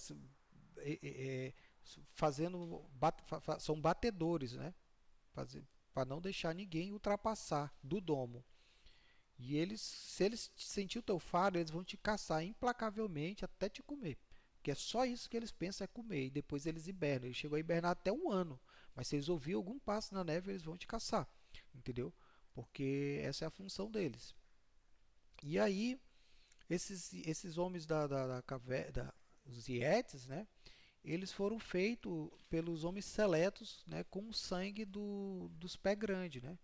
é, é, fazendo, são batedores, né, para não deixar ninguém ultrapassar do domo. E eles, se eles sentir o teu faro, eles vão te caçar implacavelmente até te comer. Que é só isso que eles pensam é comer. E depois eles hibernam. Eles chegam a hibernar até um ano. Mas se eles ouvirem algum passo na neve, eles vão te caçar. Entendeu? Porque essa é a função deles. E aí, esses homens da caverna, os Yetis, né? Eles foram feitos pelos homens seletos, né? Com o sangue dos pé grandes, né?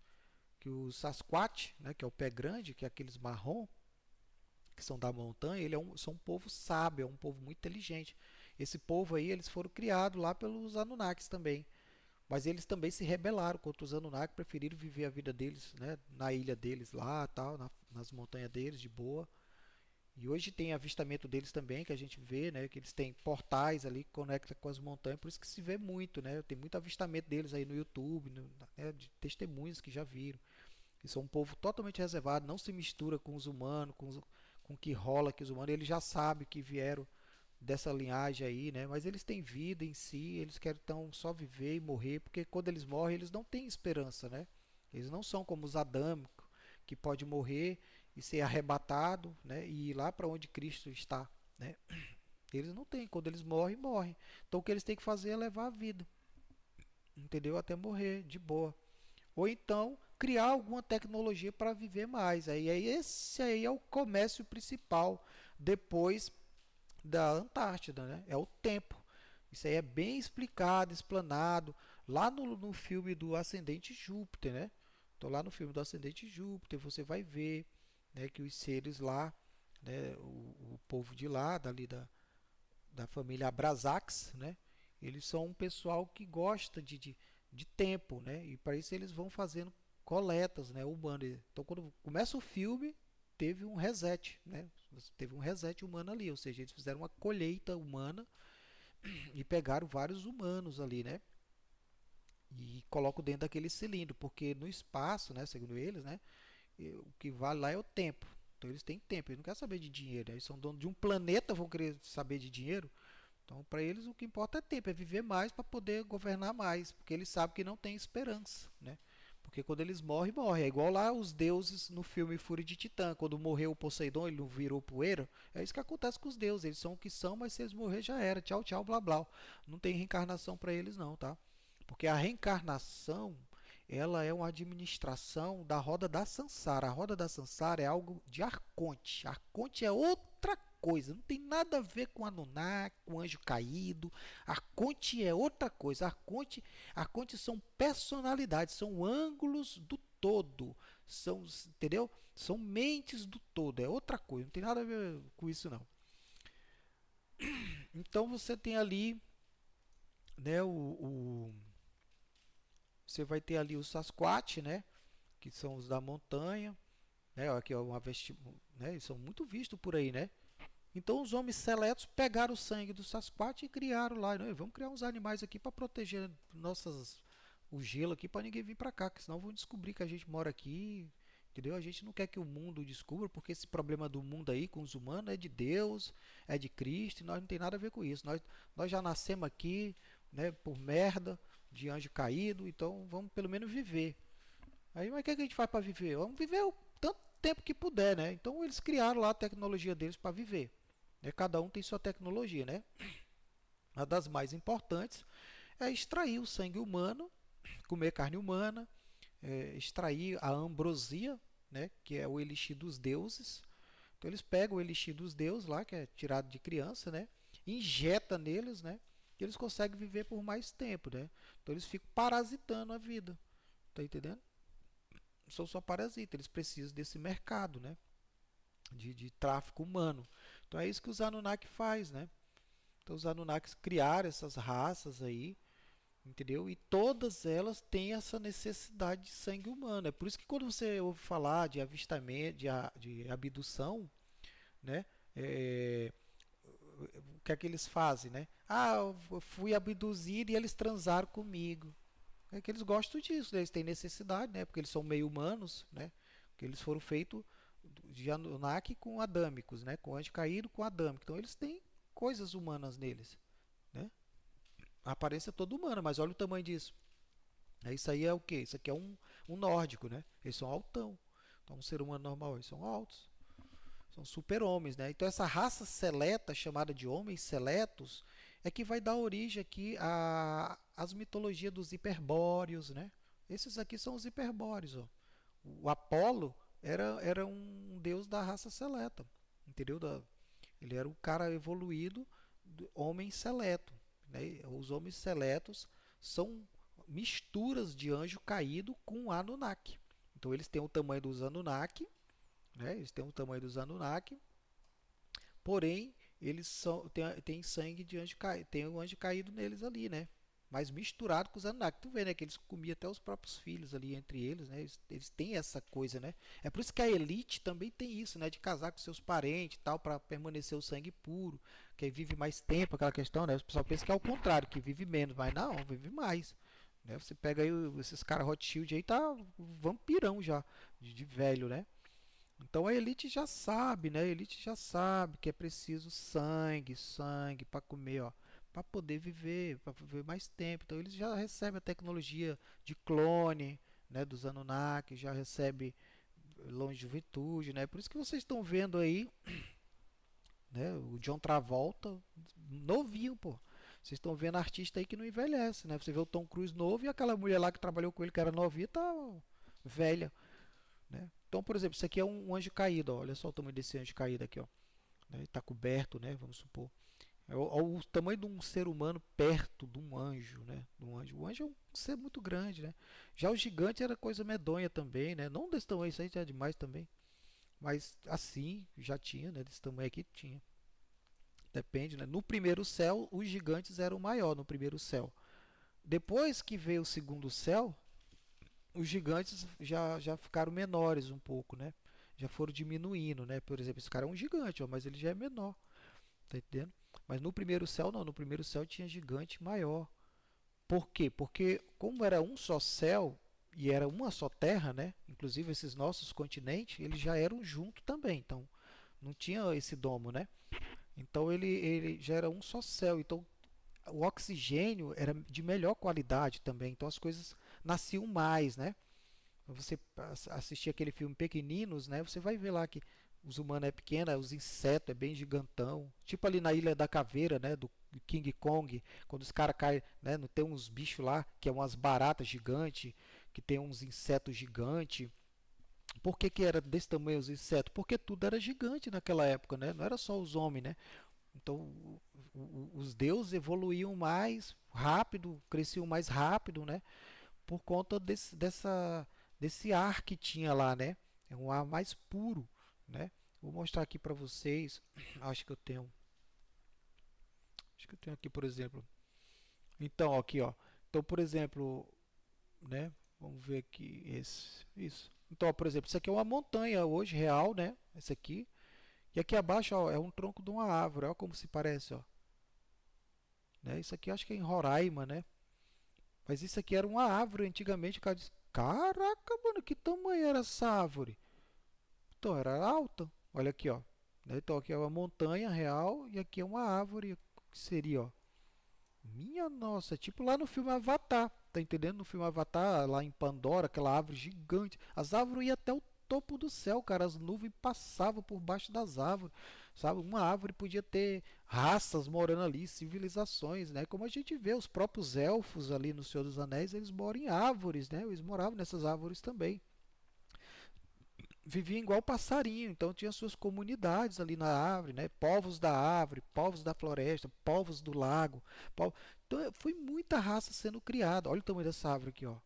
Que o Sasquatch, né? Que é o pé grande, que é aqueles marrom, que são da montanha, são um povo sábio, é um povo muito inteligente. Esse povo aí, eles foram criados lá pelos Anunnakis também. Mas eles também se rebelaram contra os Anunnaki, preferiram viver a vida deles, né, na ilha deles lá, tal, nas montanhas deles, de boa. E hoje tem avistamento deles também, que a gente vê, né, que eles têm portais ali que conectam com as montanhas, por isso que se vê muito, né, tem muito avistamento deles aí no YouTube, né, de testemunhas que já viram. Eles são um povo totalmente reservado, não se mistura com os humanos, com o que rola aqui os humanos, eles já sabem que vieram dessa linhagem aí, né? Mas eles têm vida em si, eles querem tão só viver e morrer, porque quando eles morrem, eles não têm esperança, né? Eles não são como os adâmicos, que pode morrer e ser arrebatado, né? E ir lá para onde Cristo está, né? Eles não têm, quando eles morrem, morrem. Então o que eles têm que fazer é levar a vida, entendeu? Até morrer de boa. Ou então criar alguma tecnologia para viver mais. Esse aí é o comércio principal depois da Antártida, né? É o tempo. Isso aí é bem explicado, explanado lá no filme do Ascendente Júpiter, né? Então lá no filme do Ascendente Júpiter você vai ver, né, que os seres lá, né, o povo de lá, da família Abrasax, né? Eles são um pessoal que gosta de tempo, né? E para isso eles vão fazendo coletas, né, humanas. Então quando começa o filme, teve um reset, né? Teve um reset humano ali, ou seja, eles fizeram uma colheita humana e pegaram vários humanos ali, né? E colocam dentro daquele cilindro, porque no espaço, né, segundo eles, né, o que vale lá é o tempo. Então eles têm tempo, eles não querem saber de dinheiro, né? Eles são donos de um planeta, vão querer saber de dinheiro. Então, para eles, o que importa é tempo, é viver mais para poder governar mais, porque eles sabem que não tem esperança, né? Porque quando eles morrem, morrem. É igual lá os deuses no filme Fúria de Titã. Quando morreu o Poseidon, ele não virou poeira. É isso que acontece com os deuses. Eles são o que são, mas se eles morrer já era. Tchau, tchau, blá, blá. Não tem reencarnação para eles não, tá? Porque a reencarnação, ela é uma administração da roda da Sansara. A roda da Sansara é algo de Arconte. Arconte é outra coisa, não tem nada a ver com Anunnaki, com anjo caído. Arconte é outra coisa. Arconte são personalidades, são ângulos do todo, são, entendeu? São mentes do todo, é outra coisa, não tem nada a ver com isso não. Então você tem ali, né, você vai ter ali o Sasquatch, né, que são os da montanha, né, aqui é uma né, eles são muito vistos por aí, né? Então os homens seletos pegaram o sangue do Sasquatch e criaram lá, né? Vamos criar uns animais aqui para proteger o gelo aqui para ninguém vir para cá, que senão vão descobrir que a gente mora aqui, entendeu? A gente não quer que o mundo descubra, porque esse problema do mundo aí com os humanos é de Deus, é de Cristo, e nós não tem nada a ver com isso. Nós já nascemos aqui, né, por merda, de anjo caído, então vamos pelo menos viver. Aí, mas o que a gente faz para viver? Vamos viver o tanto tempo que puder, né? Então eles criaram lá a tecnologia deles para viver. Né? Cada um tem sua tecnologia, né? Uma das mais importantes é extrair o sangue humano, comer carne humana, extrair a ambrosia, né? Que é o elixir dos deuses. Então eles pegam o elixir dos deuses lá, que é tirado de criança, né? Injeta neles, né? E eles conseguem viver por mais tempo, né? Então eles ficam parasitando a vida. Tá entendendo? São só parasitas, eles precisam desse mercado, né? De tráfico humano. Então é isso que os Anunnaki faz, né? Então os Anunnakis criaram essas raças aí, entendeu? E todas elas têm essa necessidade de sangue humano. É por isso que quando você ouve falar de avistamento, de abdução, né? É, o que é que eles fazem, né? Ah, eu fui abduzido e eles transaram comigo. É que eles gostam disso, né? Eles têm necessidade, né? Porque eles são meio humanos, né? Porque eles foram feitos de Anunnaki com adâmicos, né? Com anjo caído com adâmico. Então eles têm coisas humanas neles, né? A aparência é toda humana, mas olha o tamanho disso. Isso aí é o quê? Isso aqui é um nórdico, né? Eles são altão. Então um ser humano normal, eles são altos. São super-homens, né? Então essa raça seleta, chamada de homens seletos, é que vai dar origem aqui às mitologias dos hiperbóreos, né? Esses aqui são os hiperbóreos, ó. O Apolo era um deus da raça seleta, entendeu? Ele era o cara evoluído, do homem seleto, né? Os homens seletos são misturas de anjo caído com Anunnaki. Então eles têm o tamanho dos Anunnaki, né? Eles têm o tamanho dos Anunnaki, porém eles têm sangue de anjo caído, tem um anjo caído neles ali, né? Mas misturado com os Anunnaki. Tu vê, né, que eles comiam até os próprios filhos ali entre eles, né? Eles têm essa coisa, né? É por isso que a elite também tem isso, né? De casar com seus parentes e tal, para permanecer o sangue puro, que aí vive mais tempo, aquela questão, né? O pessoal pensa que é o contrário, que vive menos, mas não, vive mais. Né? Você pega aí esses caras Rothschild aí, tá vampirão já, de velho, né? Então a elite já sabe, né? A elite já sabe que é preciso sangue, sangue para comer, ó, para poder viver, para viver mais tempo. Então eles já recebem a tecnologia de clone, né, dos Anunnaki, já recebe longevidade, né? Por isso que vocês estão vendo aí, né, o John Travolta novinho, pô. Vocês estão vendo artista aí que não envelhece, né? Você vê o Tom Cruise novo e aquela mulher lá que trabalhou com ele que era novinha tá velha, né? Então, por exemplo, isso aqui é um anjo caído, ó. Olha só o tamanho desse anjo caído aqui, ó. Né? Está coberto, né? Vamos supor. É o tamanho de um ser humano perto de um anjo, né? De um anjo. O anjo é um ser muito grande, né? Já o gigante era coisa medonha também, né? Não desse tamanho, isso aí já é demais também. Mas assim, já tinha, né? Desse tamanho aqui tinha. Depende, né? No primeiro céu, os gigantes eram maior no primeiro céu. Depois que veio o segundo céu, os gigantes já ficaram menores um pouco, né? Já foram diminuindo, né? Por exemplo, esse cara é um gigante, ó, mas ele já é menor, tá entendendo? Mas no primeiro céu não, no primeiro céu tinha gigante maior. Por quê? Porque como era um só céu e era uma só terra, né? Inclusive esses nossos continentes, eles já eram juntos também, então não tinha esse domo, né? Então ele já era um só céu, então o oxigênio era de melhor qualidade também, então as coisas nasciam mais, né? Você assistir aquele filme Pequeninos, né? Você vai ver lá que os humanos é pequeno, os insetos é bem gigantão. Tipo ali na Ilha da Caveira, né? Do King Kong, quando os caras caem, né? Não tem uns bichos lá que é umas baratas gigantes, que tem uns insetos gigantes. Por que, que era desse tamanho os insetos? Porque tudo era gigante naquela época, né? Não era só os homens, né? Então os deuses evoluíam mais rápido, cresciam mais rápido, né? Por conta desse ar que tinha lá, né? É um ar mais puro, né? Vou mostrar aqui para vocês. Acho que eu tenho, acho que eu tenho aqui, por exemplo. Então, aqui, ó. Então, por exemplo, né? Vamos ver aqui isso. Então, ó, por exemplo, isso aqui é uma montanha hoje real, né? Esse aqui. E aqui abaixo, ó, é um tronco de uma árvore. Olha como se parece, ó. Né? Isso aqui acho que é em Roraima, né? Mas isso aqui era uma árvore antigamente. O cara disse, caraca, mano, que tamanho era essa árvore? Então era alta. Olha aqui, ó. Né? Então aqui é uma montanha real e aqui é uma árvore. Que seria, ó. Minha nossa, tipo lá no filme Avatar. Tá entendendo? No filme Avatar, lá em Pandora, aquela árvore gigante. As árvores iam até o topo do céu, cara. As nuvens passavam por baixo das árvores. Sabe? Uma árvore podia ter raças morando ali, civilizações, né? Como a gente vê, os próprios elfos ali no Senhor dos Anéis, eles moram em árvores, né? Eles moravam nessas árvores também. Viviam igual passarinho, então tinha suas comunidades ali na árvore, né? Povos da árvore, povos da floresta, povos do lago. Então foi muita raça sendo criada. Olha o tamanho dessa árvore aqui, ó.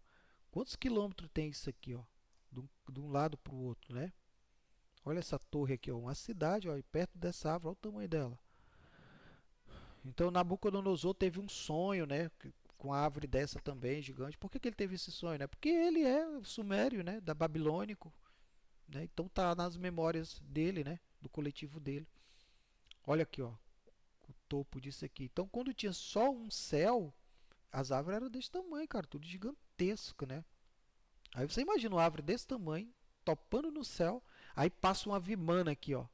Quantos quilômetros tem isso aqui, ó? De um lado para o outro, né? Olha essa torre aqui, ó. Uma cidade, ó, e perto dessa árvore, olha o tamanho dela. Então Nabucodonosor teve um sonho, né? Com a árvore dessa também, gigante. Por que, que ele teve esse sonho, né? Porque ele é sumério, né? Da babilônico, né? Então tá nas memórias dele, né? Do coletivo dele. Olha aqui, ó, o topo disso aqui. Então quando tinha só um céu, as árvores eram desse tamanho, cara, tudo gigantesco, né? Aí você imagina uma árvore desse tamanho, topando no céu. Aí passa uma Vimana aqui, ó,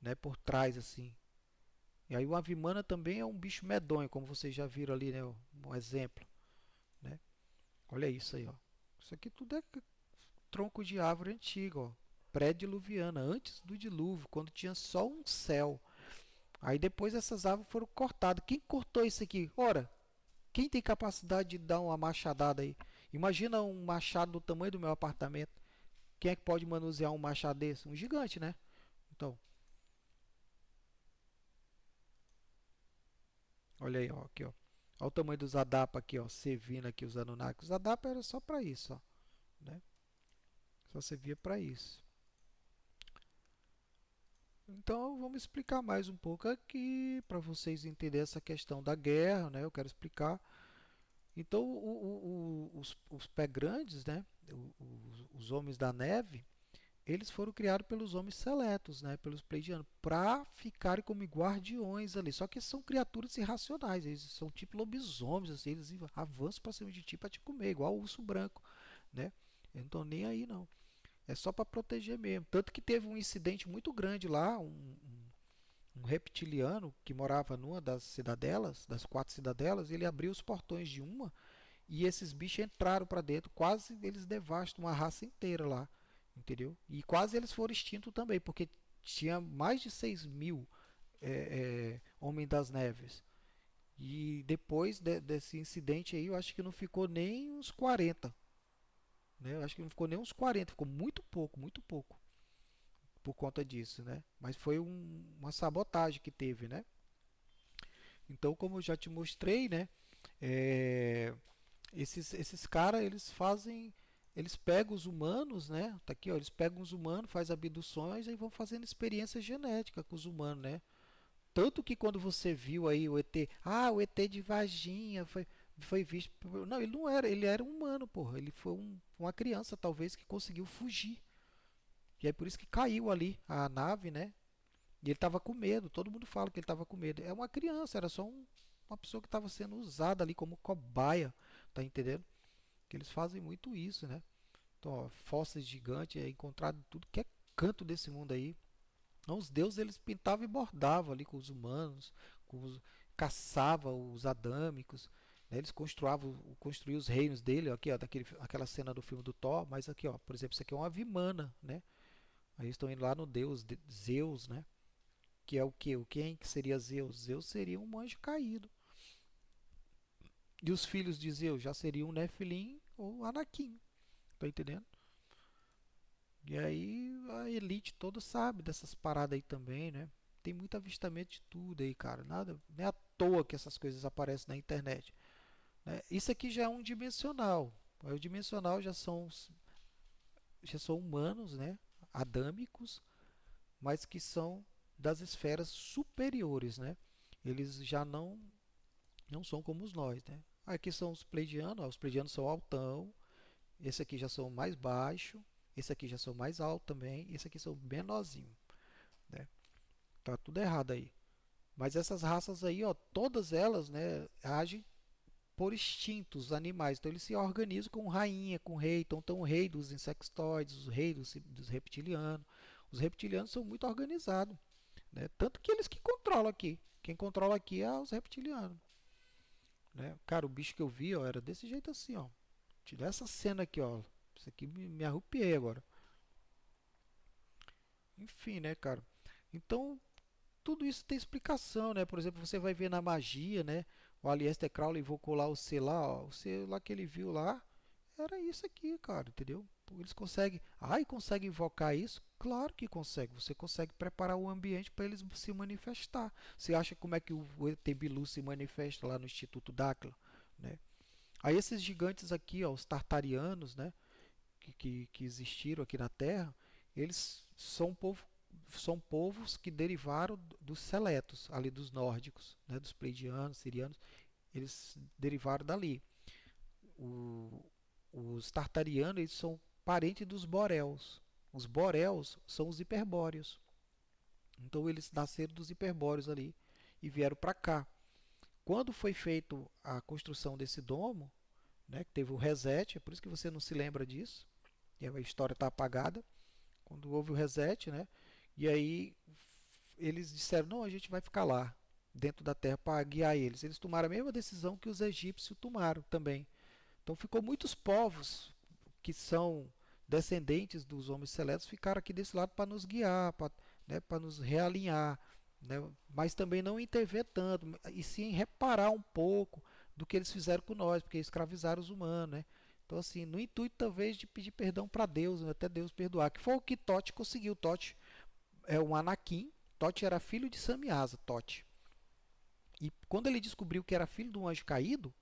né, por trás assim. E aí o Avimana também é um bicho medonho, como vocês já viram ali, né, um exemplo, né? Olha isso aí, ó. Isso aqui tudo é tronco de árvore antiga, ó. Pré-diluviana, antes do dilúvio, quando tinha só um céu. Aí depois essas árvores foram cortadas. Quem cortou isso aqui? Ora, quem tem capacidade de dar uma machadada aí? Imagina um machado do tamanho do meu apartamento. Quem é que pode manusear um machado desse? Um gigante, né? Então, olha aí, ó, aqui, ó. Olha o tamanho dos Adapa aqui, ó. Servindo aqui os Anunnaki. Os Adapa era só para isso, ó, né? Só servia para isso. Então, vamos explicar mais um pouco aqui para vocês entenderem essa questão da guerra, né? Eu quero explicar. Então, os pé grandes, né? Os homens da neve, eles foram criados pelos homens seletos, né? Pelos pleiadianos, para ficarem como guardiões ali. Só que são criaturas irracionais, eles são tipo lobisomens, assim, eles avançam para cima de ti para te comer, igual o urso branco, né? Eu não tô nem aí, não. É só para proteger mesmo. Tanto que teve um incidente muito grande lá, um reptiliano que morava numa das cidadelas, das 4 cidadelas, ele abriu os portões de uma e esses bichos entraram para dentro, quase eles devastam uma raça inteira lá, entendeu? E quase eles foram extintos também, porque tinha mais de 6.000 Homem das Neves. E depois desse incidente aí, eu acho que não ficou nem uns 40, né? Eu acho que não ficou nem uns 40, ficou muito pouco por conta disso, né? Mas foi uma sabotagem que teve, né? Então, como eu já te mostrei, né? É, esses caras, eles pegam os humanos, né? Tá aqui, ó, eles pegam os humanos, fazem abduções e vão fazendo experiência genética com os humanos, né? Tanto que quando você viu aí o ET, o ET de Varginha foi visto. Não, ele não era, ele era um humano, porra. Ele foi uma criança, talvez, que conseguiu fugir. E é por isso que caiu ali a nave, né? E ele estava com medo, todo mundo fala que ele estava com medo. É uma criança, era só uma pessoa que estava sendo usada ali como cobaia, tá entendendo? Que eles fazem muito isso, né? Então, ó, fósseis gigantes é encontrado em tudo que é canto desse mundo aí. Então, os deuses eles pintavam e bordavam ali com os humanos, caçavam os adâmicos, né? Eles construíam os reinos dele, ó, aqui, ó, aquela cena do filme do Thor, mas aqui, ó, por exemplo, isso aqui é uma Vimana, né? Aí eles estão indo lá no deus Zeus, né? Que é o que? Quem que seria Zeus? Zeus seria um anjo caído. E os filhos de Zeus já seriam Nefilim ou Anakim. Tá entendendo? E aí a elite toda sabe dessas paradas aí também, né? Tem muito avistamento de tudo aí, cara. Nada, não é à toa que essas coisas aparecem na internet, né? Isso aqui já é um dimensional. O dimensional já são humanos, né? Adâmicos, mas que são das esferas superiores, né? Eles já não são como nós, né? Aqui são os pleidianos, ó, os pleidianos são altão, esse aqui já são mais baixo, esse aqui já são mais alto também, esse aqui são menorzinho, né? Tá tudo errado aí. Mas essas raças aí, ó, todas elas, né, agem por instintos animais. Então eles se organizam com rainha, com rei. Então tem o rei dos insectoides, o rei dos reptilianos. Os reptilianos são muito organizados, né? Tanto que eles que controlam aqui. Quem controla aqui é os reptilianos, né? Cara, o bicho que eu vi, ó, era desse jeito assim, ó. Tirar essa cena aqui, ó. Isso aqui me arrupiei agora. Enfim, né, cara? Então, tudo isso tem explicação, né? Por exemplo, você vai ver na magia, né? O Aleister Crowley invocou lá o C lá, ó. O C lá que ele viu lá, era isso aqui, cara, entendeu? Eles conseguem. Ai, consegue invocar isso? Claro que consegue. Você consegue preparar o ambiente para eles se manifestar. Você acha como é que o ET Bilu se manifesta lá no Instituto Dáquila, né? Aí esses gigantes aqui, ó, os tartarianos, né? Que existiram aqui na Terra, eles são povos que derivaram dos seletos, ali dos nórdicos, né, dos pleiadianos, sirianos, eles derivaram dali. O, os tartarianos eles são parentes dos boréus. Os boréus são os hiperbóreos. Então eles nasceram dos hiperbóreos ali e vieram para cá. Quando foi feita a construção desse domo, né, que teve o reset, é por isso que você não se lembra disso, e a história está apagada. quando houve o reset, né? E aí eles disseram, não, a gente vai ficar lá, dentro da terra, para guiar eles. Eles tomaram a mesma decisão que os egípcios tomaram também. Então ficou muitos povos que são descendentes dos homens seletos ficaram aqui desse lado para nos guiar, para, né, para nos realinhar, né, mas também não intervir tanto, e sim reparar um pouco do que eles fizeram com nós, porque escravizaram os humanos, né? Então assim, no intuito talvez de pedir perdão para Deus, né, até Deus perdoar, que foi o que Tote conseguiu. Tote é um Anakin. Tote era filho de Sammiasa, Tote. E quando ele descobriu que era filho de um anjo caído,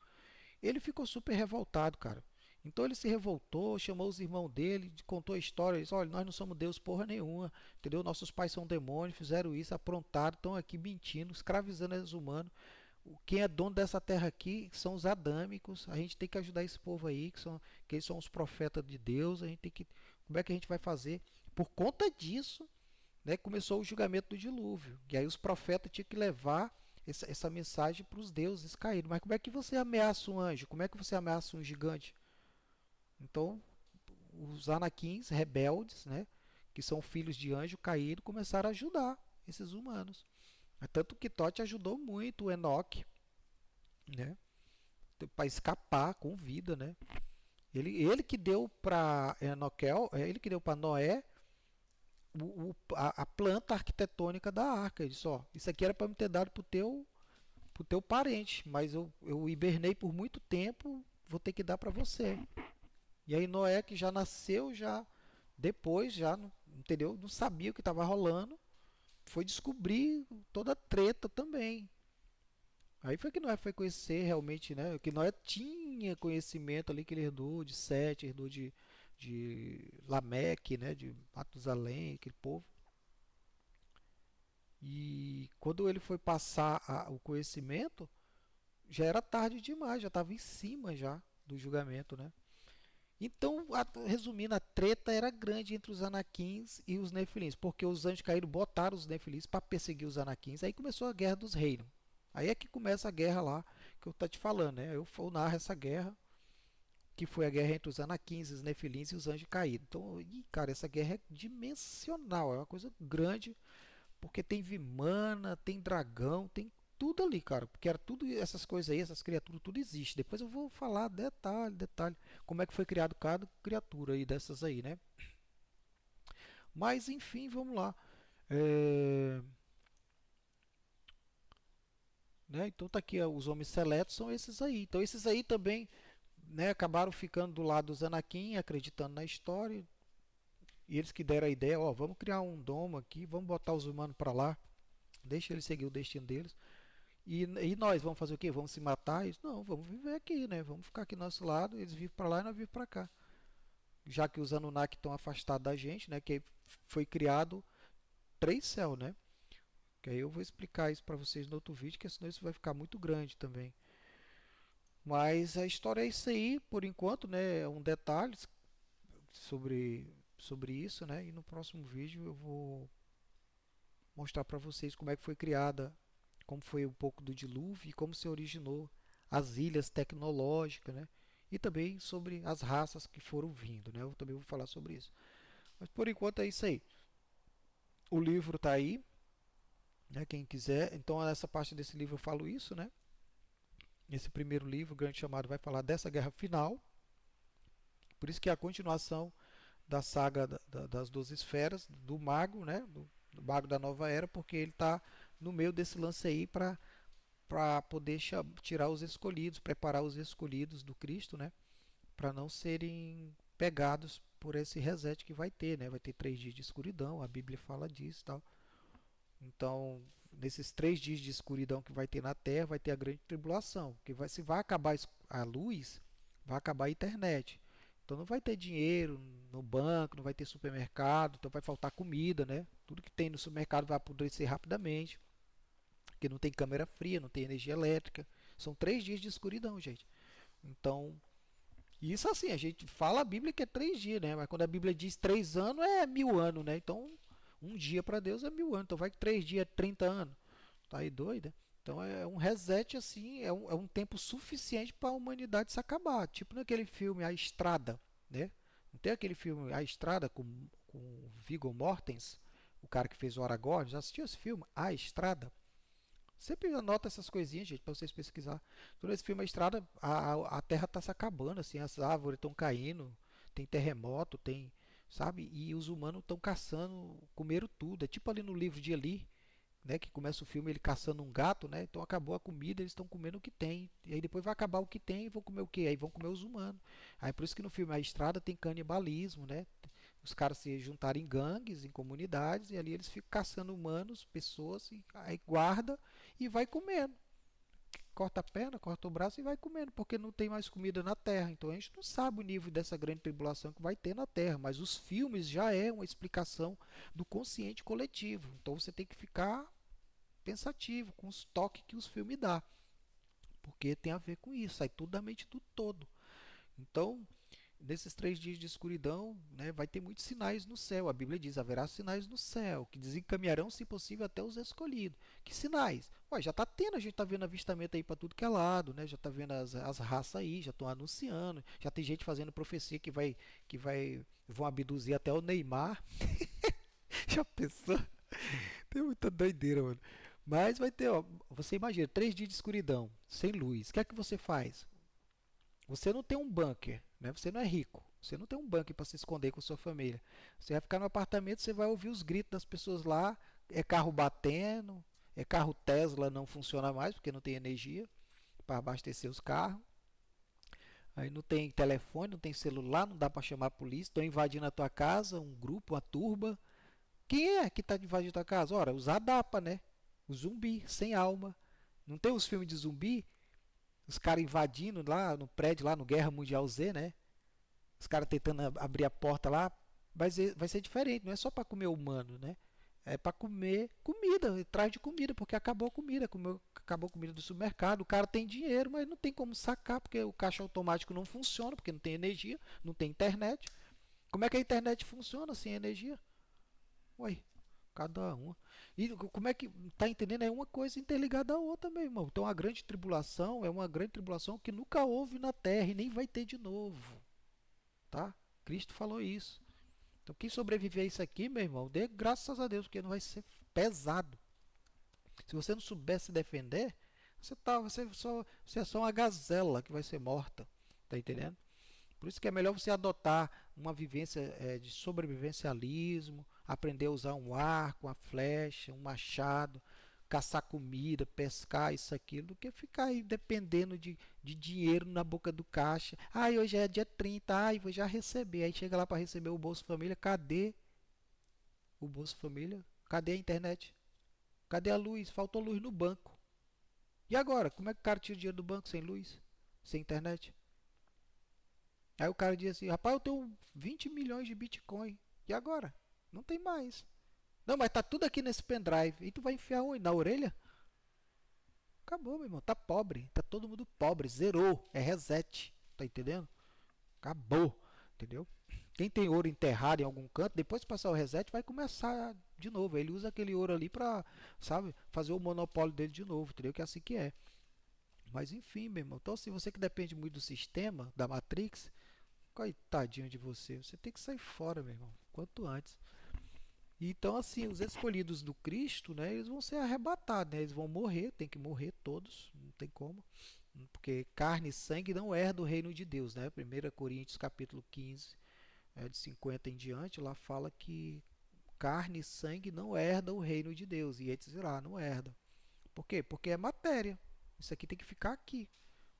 ele ficou super revoltado, cara. Então ele se revoltou, chamou os irmãos dele, contou a história. Ele disse: olha, nós não somos Deus porra nenhuma, entendeu? Nossos pais são demônios, fizeram isso, aprontaram, estão aqui mentindo, escravizando os humanos. Quem é dono dessa terra aqui são os adâmicos. A gente tem que ajudar esse povo aí, que eles são os profetas de Deus. A gente tem que, como é que a gente vai fazer? Por conta disso, né, começou o julgamento do dilúvio. E aí os profetas tinham que levar essa mensagem para os deuses caídos. Mas como é que você ameaça um anjo? Como é que você ameaça um gigante? Então, os Anakins rebeldes, né, que são filhos de anjo caído, começaram a ajudar esses humanos. Tanto que Tote ajudou muito o Enoque, né, para escapar com vida, né? Ele que deu para Enoquel, ele que deu para Noé a planta arquitetônica da arca. Ele disse: ó, isso aqui era para me ter dado pro teu parente, mas eu hibernei por muito tempo, vou ter que dar para você. E aí Noé, que já nasceu, já depois, já entendeu? Não sabia o que estava rolando, foi descobrir toda a treta também. Aí foi que Noé foi conhecer realmente, né? Que Noé tinha conhecimento ali que ele herdou de Sete, herdou de Lameque, né? De Matusalém, aquele povo. E quando ele foi passar o conhecimento, já era tarde demais, já estava em cima já do julgamento, né? Então, resumindo, a treta era grande entre os Anakins e os Nefilins, porque os anjos caíram, botaram os Nefilins para perseguir os Anakins. Aí começou a guerra dos reinos. Aí é que começa a guerra lá que eu tô te falando, né? Eu narro essa guerra, que foi a guerra entre os Anakins, os Nefilins e os anjos caídos. Então, cara, essa guerra é dimensional, é uma coisa grande, porque tem Vimana, tem dragão, tem tudo ali, cara. Porque era tudo essas coisas aí, essas criaturas, tudo existe. Depois eu vou falar detalhe, detalhe, como é que foi criado cada criatura aí dessas aí, né? Mas enfim, vamos lá. É, né? Então tá aqui, ó, os homens seletos são esses aí. Então esses aí também, né, acabaram ficando do lado dos Anakin, acreditando na história. E eles que deram a ideia, ó, vamos criar um domo aqui, vamos botar os humanos para lá, deixa eles seguir o destino deles. E nós vamos fazer o quê? Vamos se matar? Eles, não, vamos viver aqui, né? Vamos ficar aqui do nosso lado, eles vivem para lá e nós vivemos para cá. Já que os Anunnaki estão afastados da gente, né? Que foi criado três céus, né? Que aí eu vou explicar isso para vocês no outro vídeo, que senão isso vai ficar muito grande também. Mas a história é isso aí, por enquanto, né? É um detalhe sobre isso, né? E no próximo vídeo eu vou mostrar para vocês como é que foi criada, como foi um pouco do dilúvio e como se originou as ilhas tecnológicas, né? E também sobre as raças que foram vindo, né? Eu também vou falar sobre isso. Mas por enquanto é isso aí. O livro está aí, né? Quem quiser. Então nessa parte desse livro eu falo isso, né? Esse primeiro livro, o Grande Chamado, vai falar dessa guerra final. Por isso que é a continuação da saga das 12 esferas, do mago, né? Do mago da nova era, porque ele está no meio desse lance aí para poder tirar os escolhidos, preparar os escolhidos do Cristo, né? Para não serem pegados por esse reset que vai ter, né? Vai ter 3 dias de escuridão, a Bíblia fala disso, tal. Então, nesses 3 dias de escuridão que vai ter na Terra, vai ter a grande tribulação, que se vai acabar a luz, vai acabar a internet. Então não vai ter dinheiro no banco, não vai ter supermercado, então vai faltar comida, né? Tudo que tem no supermercado vai apodrecer rapidamente, porque não tem câmera fria, não tem energia elétrica. São 3 dias de escuridão, gente. Então, isso assim, a gente fala a Bíblia que é 3 dias, né? Mas quando a Bíblia diz 3 anos, é 1000 anos, né? Então, um dia para Deus é 1000 anos. Então vai que 3 dias é 30 anos. Tá aí doida? Então é um reset assim, é um tempo suficiente para a humanidade se acabar. Tipo naquele filme A Estrada, né? Não tem aquele filme A Estrada com com o Viggo Mortensen, o cara que fez o Aragorn. Já assistiu esse filme? A Estrada? Sempre anota essas coisinhas, gente, para vocês pesquisar. Então, nesse filme A Estrada, a terra está se acabando, assim, as árvores estão caindo, tem terremoto, tem, sabe? E os humanos estão caçando, comeram tudo. É tipo ali no livro de Eli, né, que começa o filme ele caçando um gato, né? Então acabou a comida, eles estão comendo o que tem. E aí depois vai acabar o que tem e vão comer o quê? Aí vão comer os humanos. Aí por isso que no filme A Estrada tem canibalismo, né? Os caras se juntaram em gangues, em comunidades, e ali eles ficam caçando humanos, pessoas, e aí guarda e vai comendo. Corta a perna, corta o braço e vai comendo, porque não tem mais comida na Terra. Então a gente não sabe o nível dessa grande tribulação que vai ter na Terra, mas os filmes já é uma explicação do consciente coletivo. Então você tem que ficar pensativo com os toques que os filmes dão, porque tem a ver com isso, sai tudo da mente do todo. Então, nesses 3 dias de escuridão, né, vai ter muitos sinais no céu. A Bíblia diz: haverá sinais no céu, que desencaminharão, se possível, até os escolhidos. Que sinais? Ué, já está tendo, a gente está vendo avistamento aí para tudo que é lado, né? Já está vendo as raças aí, já estão anunciando, já tem gente fazendo profecia vão abduzir até o Neymar. Já pensou? Tem muita doideira, mano. Mas vai ter, ó, você imagina, 3 dias de escuridão, sem luz. O que é que você faz? Você não tem um bunker, né? Você não é rico. Você não tem um bunker para se esconder com sua família. Você vai ficar no apartamento, você vai ouvir os gritos das pessoas lá, é carro batendo, é carro Tesla não funciona mais porque não tem energia para abastecer os carros. Aí não tem telefone, não tem celular, não dá para chamar a polícia. Estão invadindo a tua casa, um grupo, uma turba. Quem é que está invadindo a tua casa? Ora, os Adapa, né? O zumbi, sem alma. Não tem os filmes de zumbi? Os caras invadindo lá no prédio, lá no Guerra Mundial Z, né? Os caras tentando abrir a porta lá. Vai ser diferente, não é só para comer humano, né? É para comer comida, atrás de comida, porque acabou a comida, acabou a comida do supermercado. O cara tem dinheiro, mas não tem como sacar, porque o caixa automático não funciona, porque não tem energia, não tem internet. Como é que a internet funciona sem energia? Ué, cada uma. E como é que tá entendendo? É uma coisa interligada à outra, meu irmão. Então a grande tribulação é uma grande tribulação que nunca houve na terra e nem vai ter de novo, tá? Cristo falou isso. Então quem sobreviver a isso aqui, meu irmão, dê graças a Deus, porque não vai ser pesado. Se você não souber se defender, você é só uma gazela que vai ser morta, tá entendendo? Por isso que é melhor você adotar uma vivência de sobrevivencialismo, aprender a usar um arco, uma flecha, um machado, caçar comida, pescar, isso, aquilo, do que ficar aí dependendo de dinheiro na boca do caixa. Ai, hoje é dia 30, ai, vou já receber. Aí chega lá para receber o Bolsa Família, cadê o Bolsa Família? Cadê a internet? Cadê a luz? Faltou luz no banco. E agora? Como é que o cara tira o dinheiro do banco sem luz? Sem internet? Aí o cara diz assim: rapaz, eu tenho 20 milhões de Bitcoin. E agora? Não tem mais. Não, mas tá tudo aqui nesse pendrive. E tu vai enfiar onde? Na orelha? Acabou, meu irmão. Tá pobre. Tá todo mundo pobre. Zerou. É reset. Tá entendendo? Acabou. Entendeu? Quem tem ouro enterrado em algum canto, depois de passar o reset, vai começar de novo. Ele usa aquele ouro ali pra, sabe, fazer o monopólio dele de novo. Entendeu? Que é assim que é. Mas enfim, meu irmão. Então, se você que depende muito do sistema, da Matrix, coitadinho de você. Você tem que sair fora, meu irmão. Quanto antes. Então, assim, os escolhidos do Cristo, né, eles vão ser arrebatados, né, eles vão morrer, tem que morrer todos, não tem como, porque carne e sangue não herdam o reino de Deus, né? 1 Coríntios capítulo 15, de 50 em diante, lá fala que carne e sangue não herdam o reino de Deus, e eles lá não herdam. Por quê? Porque é matéria, isso aqui tem que ficar aqui.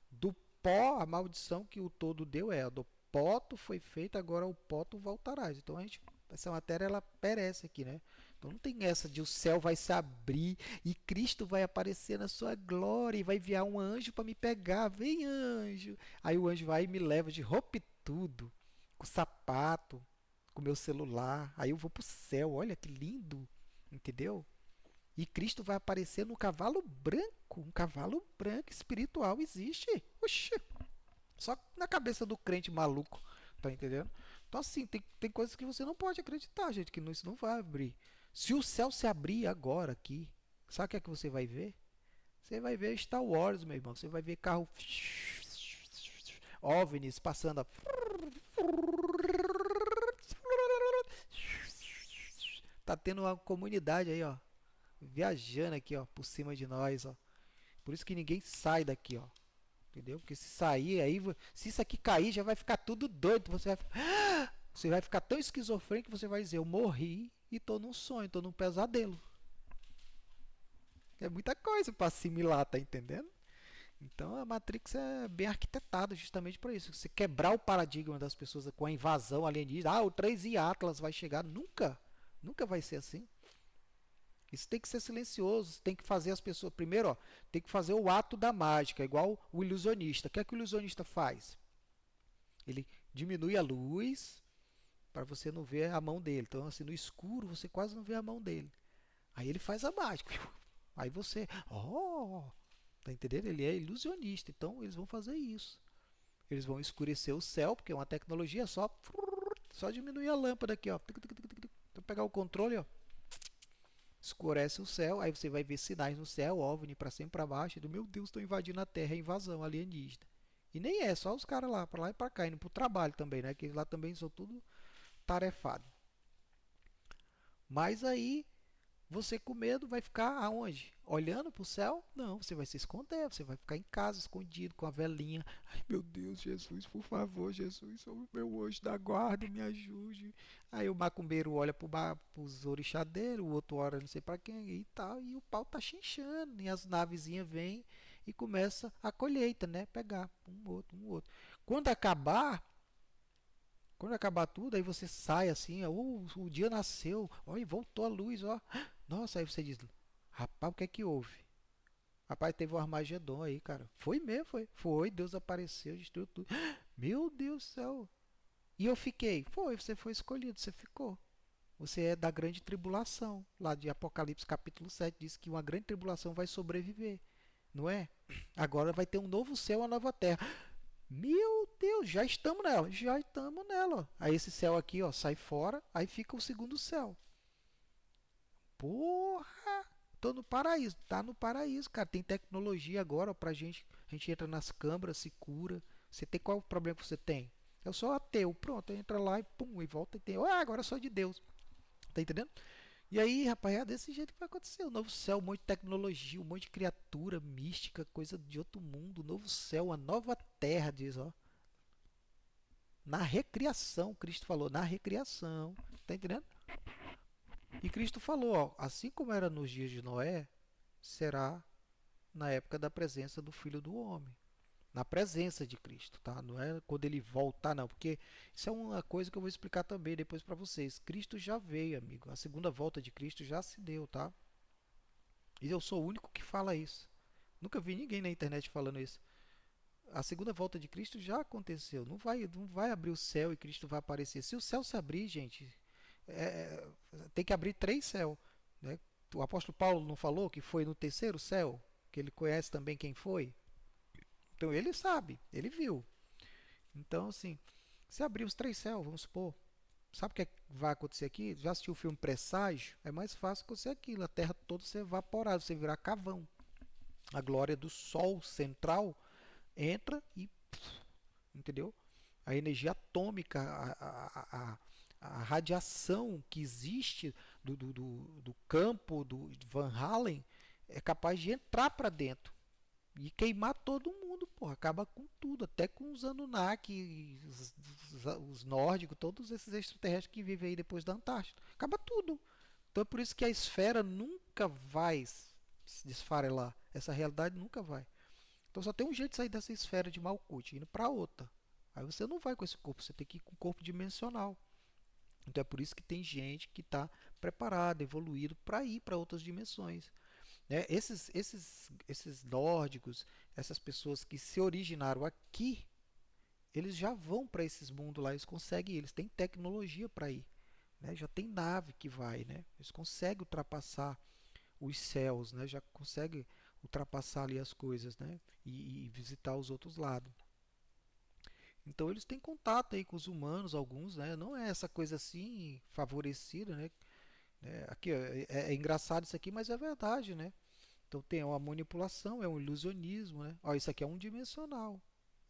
Do pó, a maldição que o todo deu é, do pó tu foi feito, agora ao pó tu voltarás. Então essa matéria ela perece aqui, né? Então não tem essa de o céu vai se abrir e Cristo vai aparecer na sua glória e vai enviar um anjo para me pegar. Vem, anjo. Aí o anjo vai e me leva de roupa e tudo, com sapato, com meu celular. Aí eu vou pro céu. Olha que lindo, entendeu? E Cristo vai aparecer no cavalo branco. Um cavalo branco espiritual existe. Oxi. Só na cabeça do crente maluco. Tá entendendo? Então, assim, tem coisas que você não pode acreditar, gente, que isso não vai abrir. Se o céu se abrir agora aqui, sabe o que é que você vai ver? Você vai ver Star Wars, meu irmão. Você vai ver carro OVNIs passando. Tá tendo uma comunidade aí, ó, viajando aqui, ó, por cima de nós, ó. Por isso que ninguém sai daqui, ó. Entendeu? Porque se sair aí, se isso aqui cair, já vai ficar tudo doido. Você vai ficar tão esquizofrênico que você vai dizer, eu morri e tô num sonho, tô num pesadelo. É muita coisa para assimilar, tá entendendo? Então a Matrix é bem arquitetada justamente para isso. Você quebrar o paradigma das pessoas com a invasão alienígena. Ah, o 3 e Atlas vai chegar. Nunca. Nunca vai ser assim. Isso tem que ser silencioso. Tem que fazer as pessoas. Primeiro, ó, tem que fazer o ato da mágica, igual o ilusionista. O que é que o ilusionista faz? Ele diminui a luz para você não ver a mão dele. Então, assim, no escuro você quase não vê a mão dele. Aí ele faz a mágica. Aí você, oh, tá entendendo? Ele é ilusionista. Então, eles vão fazer isso. Eles vão escurecer o céu, porque é uma tecnologia só diminuir a lâmpada aqui, ó. Então, pegar o controle, ó, escurece o céu, aí você vai ver sinais no céu, OVNI para cima e para baixo, do meu Deus, estão invadindo a Terra, é invasão alienígena. E nem é, só os caras lá e para cá, indo pro trabalho também, né? Que lá também são tudo tarefado. Mas aí você com medo vai ficar aonde? Olhando para o céu? Não, você vai se esconder, você vai ficar em casa escondido com a velhinha. Ai meu Deus, Jesus, por favor, Jesus, sou o meu anjo da guarda, me ajude. Aí o macumbeiro olha para os orixadeiros, o outro olha não sei para quem e tal, e o pau tá chinchando, e as navezinhas vêm e começa a colheita, né? Pegar um outro, um outro. Quando acabar, quando acabar tudo, aí você sai assim, ó, o dia nasceu, ó, e voltou a luz, ó. Nossa, aí você diz, rapaz, o que é que houve? Rapaz, teve um Armagedon aí, cara. Foi mesmo, foi. Foi, Deus apareceu, destruiu tudo. Meu Deus do céu. E eu fiquei. Foi, você foi escolhido, você ficou. Você é da grande tribulação. Lá de Apocalipse capítulo 7 diz que uma grande tribulação vai sobreviver. Não é? Agora vai ter um novo céu, uma nova terra. Meu Deus, já estamos nela. Já estamos nela. Aí esse céu aqui, ó, sai fora, aí fica o segundo céu. Porra! Tô no paraíso. Tá no paraíso, cara. Tem tecnologia agora ó, pra gente. A gente entra nas câmaras, se cura. Você tem qual o problema que você tem? Eu sou ateu. Pronto, entra lá e pum, e volta e tem. Ah, agora eu sou de Deus. Tá entendendo? E aí, rapaz, é desse jeito que vai acontecer. O novo céu, um monte de tecnologia, um monte de criatura mística, coisa de outro mundo. O novo céu, a nova terra, diz, ó. Na recriação, Cristo falou, na recriação. Tá entendendo? E Cristo falou, ó, assim como era nos dias de Noé, será na época da presença do Filho do Homem. Na presença de Cristo, tá? Não é quando ele voltar, não, porque isso é uma coisa que eu vou explicar também depois para vocês. Cristo já veio, amigo. A segunda volta de Cristo já se deu, tá? E eu sou o único que fala isso. Nunca vi ninguém na internet falando isso. A segunda volta de Cristo já aconteceu. Não vai abrir o céu e Cristo vai aparecer. Se o céu se abrir, gente, tem que abrir 3 céus, né? O apóstolo Paulo não falou que foi no terceiro céu, que ele conhece também quem foi? Então ele sabe, ele viu. Então, assim, se abrir os 3 céus, vamos supor, sabe o que vai acontecer aqui? Já assistiu o filme Presságio? É mais fácil acontecer aquilo, a terra toda se evaporar, você virar cavão. A glória do sol central entra e, entendeu? A energia atômica, a radiação que existe do campo de Van Halen é capaz de entrar para dentro e queimar todo mundo, porra, acaba com tudo, até com os Anunnaki, os nórdicos, todos esses extraterrestres que vivem aí depois da Antártida. Acaba tudo. Então é por isso que a esfera nunca vai se desfarelar. Essa realidade nunca vai. Então só tem um jeito de sair dessa esfera de Malkuth, indo para outra. Aí você não vai com esse corpo, você tem que ir com o corpo dimensional. Então é por isso que tem gente que está preparada, evoluído para ir para outras dimensões. Né? Esses nórdicos, essas pessoas que se originaram aqui, eles já vão para esses mundos lá, eles conseguem, eles têm tecnologia para ir. Né? Já tem nave que vai, né? Eles conseguem ultrapassar os céus, né? Já conseguem ultrapassar ali as coisas, né? E visitar os outros lados. Então eles têm contato aí com os humanos, alguns, né? Não é essa coisa assim favorecida, né? Aqui ó, é engraçado isso aqui, mas é verdade, né? Então tem uma manipulação, é um ilusionismo, né? Ó, isso aqui é um dimensional.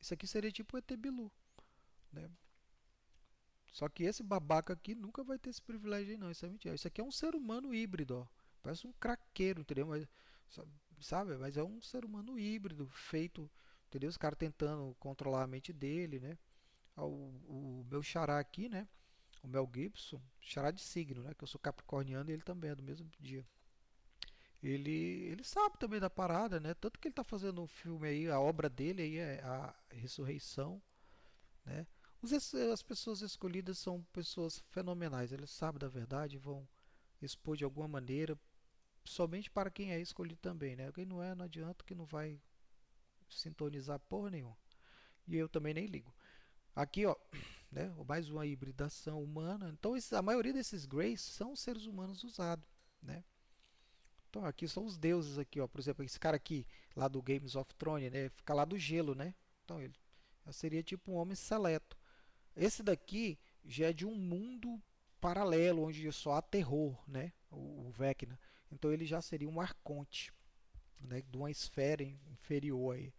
Isso aqui seria tipo o ET Bilu, né? Só que esse babaca aqui nunca vai ter esse privilégio aí, não. Isso é mentira. Isso aqui é um ser humano híbrido, ó. Parece um craqueiro, entendeu? Mas, sabe? Mas é um ser humano híbrido, feito, entendeu? Os caras tentando controlar a mente dele, né? O meu xará aqui, né? O Mel Gibson, xará de signo, né? Que eu sou capricorniano e ele também é do mesmo dia. Ele sabe também da parada, né? Tanto que ele tá fazendo um filme aí, a obra dele aí é a Ressurreição, né? As pessoas escolhidas são pessoas fenomenais, eles sabem da verdade, vão expor de alguma maneira, somente para quem é escolhido também, né? Quem não é, não adianta que não vai sintonizar porra nenhuma. E eu também nem ligo. Aqui, ó, né? Mais uma hibridação humana. Então, a maioria desses Greys são seres humanos usados, né? Então, aqui são os deuses aqui, ó. Por exemplo, esse cara aqui, lá do Games of Thrones, né? Fica lá do gelo, né? Então, ele seria tipo um homem seleto. Esse daqui já é de um mundo paralelo, onde só há terror, né? O Vecna. Então, ele já seria um arconte, né? De uma esfera inferior aí.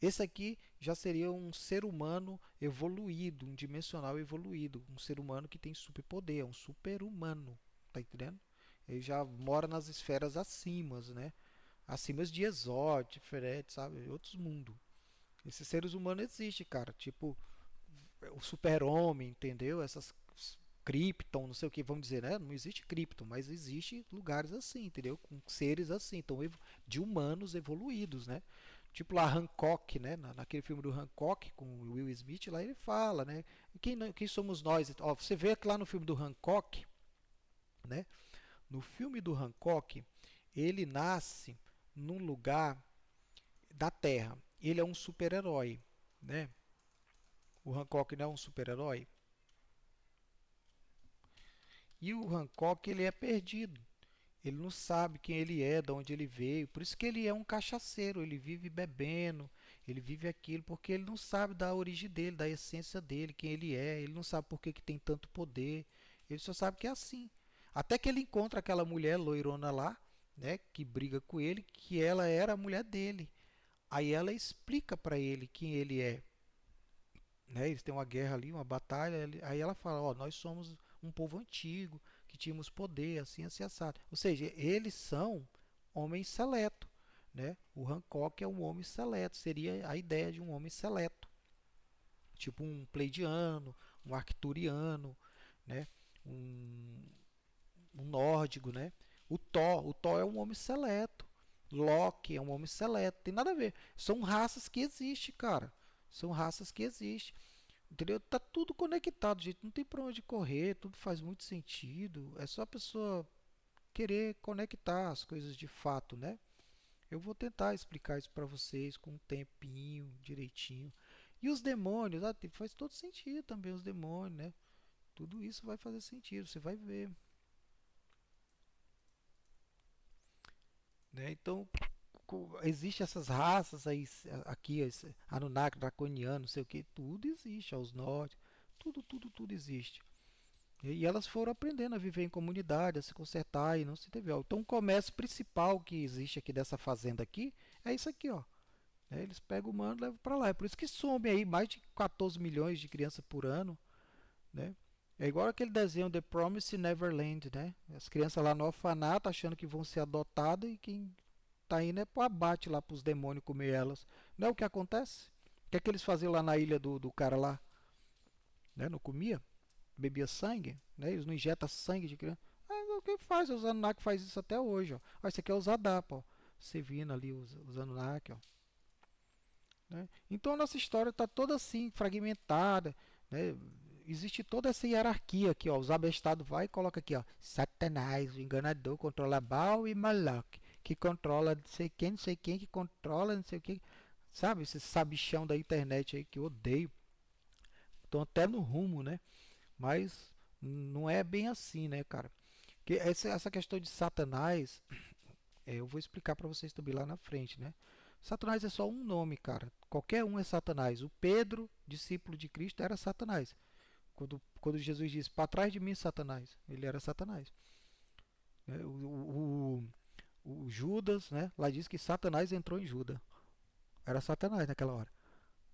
Esse aqui já seria um ser humano evoluído, um dimensional evoluído, um ser humano que tem superpoder, um super-humano, tá entendendo? Ele já mora nas esferas acima, né? Acima de Exod, diferente, sabe? Outros mundos. Esses seres humanos existem, cara. Tipo, o super-homem, entendeu? Essas Krypton, não sei o que, vamos dizer, né? Não existe Krypton, mas existe lugares assim, entendeu? Com seres assim, então, de humanos evoluídos, né? Tipo lá Hancock, né? Naquele filme do Hancock com o Will Smith, lá ele fala, né? Quem somos nós? Ó, você vê que lá no filme do Hancock, né? No filme do Hancock, ele nasce num lugar da Terra. Ele é um super-herói, né? O Hancock não é um super-herói. E o Hancock, ele é perdido. Ele não sabe quem ele é, de onde ele veio. Por isso que ele é um cachaceiro. Ele vive bebendo, ele vive aquilo, porque ele não sabe da origem dele, da essência dele, quem ele é. Ele não sabe por que tem tanto poder. Ele só sabe que é assim. Até que ele encontra aquela mulher loirona lá, né, que briga com ele, que ela era a mulher dele. Aí ela explica para ele quem ele é, né? Eles têm uma guerra ali, uma batalha. Aí ela fala: ó, nós somos um povo antigo que tínhamos poder, assim, assim, assado. Ou seja, eles são homens seletos, né? O Hancock é um homem seleto, seria a ideia de um homem seleto, tipo um pleidiano, um arcturiano, né? Um, um nórdico, né? O Thor é um homem seleto. Loki é um homem seleto, tem nada a ver. São raças que existem, cara. São raças que existem. Entendeu? Tá tudo conectado, gente. Não tem pra onde correr, tudo faz muito sentido. É só a pessoa querer conectar as coisas de fato, né? Eu vou tentar explicar isso pra vocês com um tempinho, direitinho. E os demônios, faz todo sentido também os demônios, né? Tudo isso vai fazer sentido, você vai ver, né? Então, existe essas raças aí aqui, esse Anunnaki, Draconiano, não sei o que, tudo existe, aos norte, tudo existe. E elas foram aprendendo a viver em comunidade, a se consertar e não se teve. Então o comércio principal que existe aqui dessa fazenda aqui é isso aqui, ó. Eles pegam o mano e levam para lá. É por isso que some aí mais de 14 milhões de crianças por ano, né? É igual aquele desenho The Promised Neverland, né? As crianças lá no orfanato achando que vão ser adotadas e quem tá indo é pro abate lá pros demônios comer elas. Não é o que acontece? O que é que eles faziam lá na ilha do cara lá? Né? Não comia? Bebia sangue, né? Eles não injetam sangue de criança. O que faz? Os Anunnaki faz isso até hoje, ó. Ó, esse aqui é os Adapa, ó. Você vindo ali os Anunnaki, ó. Né? Então a nossa história está toda assim, fragmentada, né? Existe toda essa hierarquia aqui, ó. Os abestados vai e coloca aqui, ó. Satanás, o enganador, controla Baal e Malak, que controla não sei quem, que controla não sei o que. Sabe, esse sabichão da internet aí que eu odeio. Estão até no rumo, né? Mas não é bem assim, né, cara? Que essa questão de Satanás, eu vou explicar para vocês também lá na frente, né? Satanás é só um nome, cara. Qualquer um é Satanás. O Pedro, discípulo de Cristo, era Satanás. Quando Jesus disse, para trás de mim, Satanás, ele era Satanás. Né? O Judas, né? Lá diz que Satanás entrou em Judas. Era Satanás naquela hora.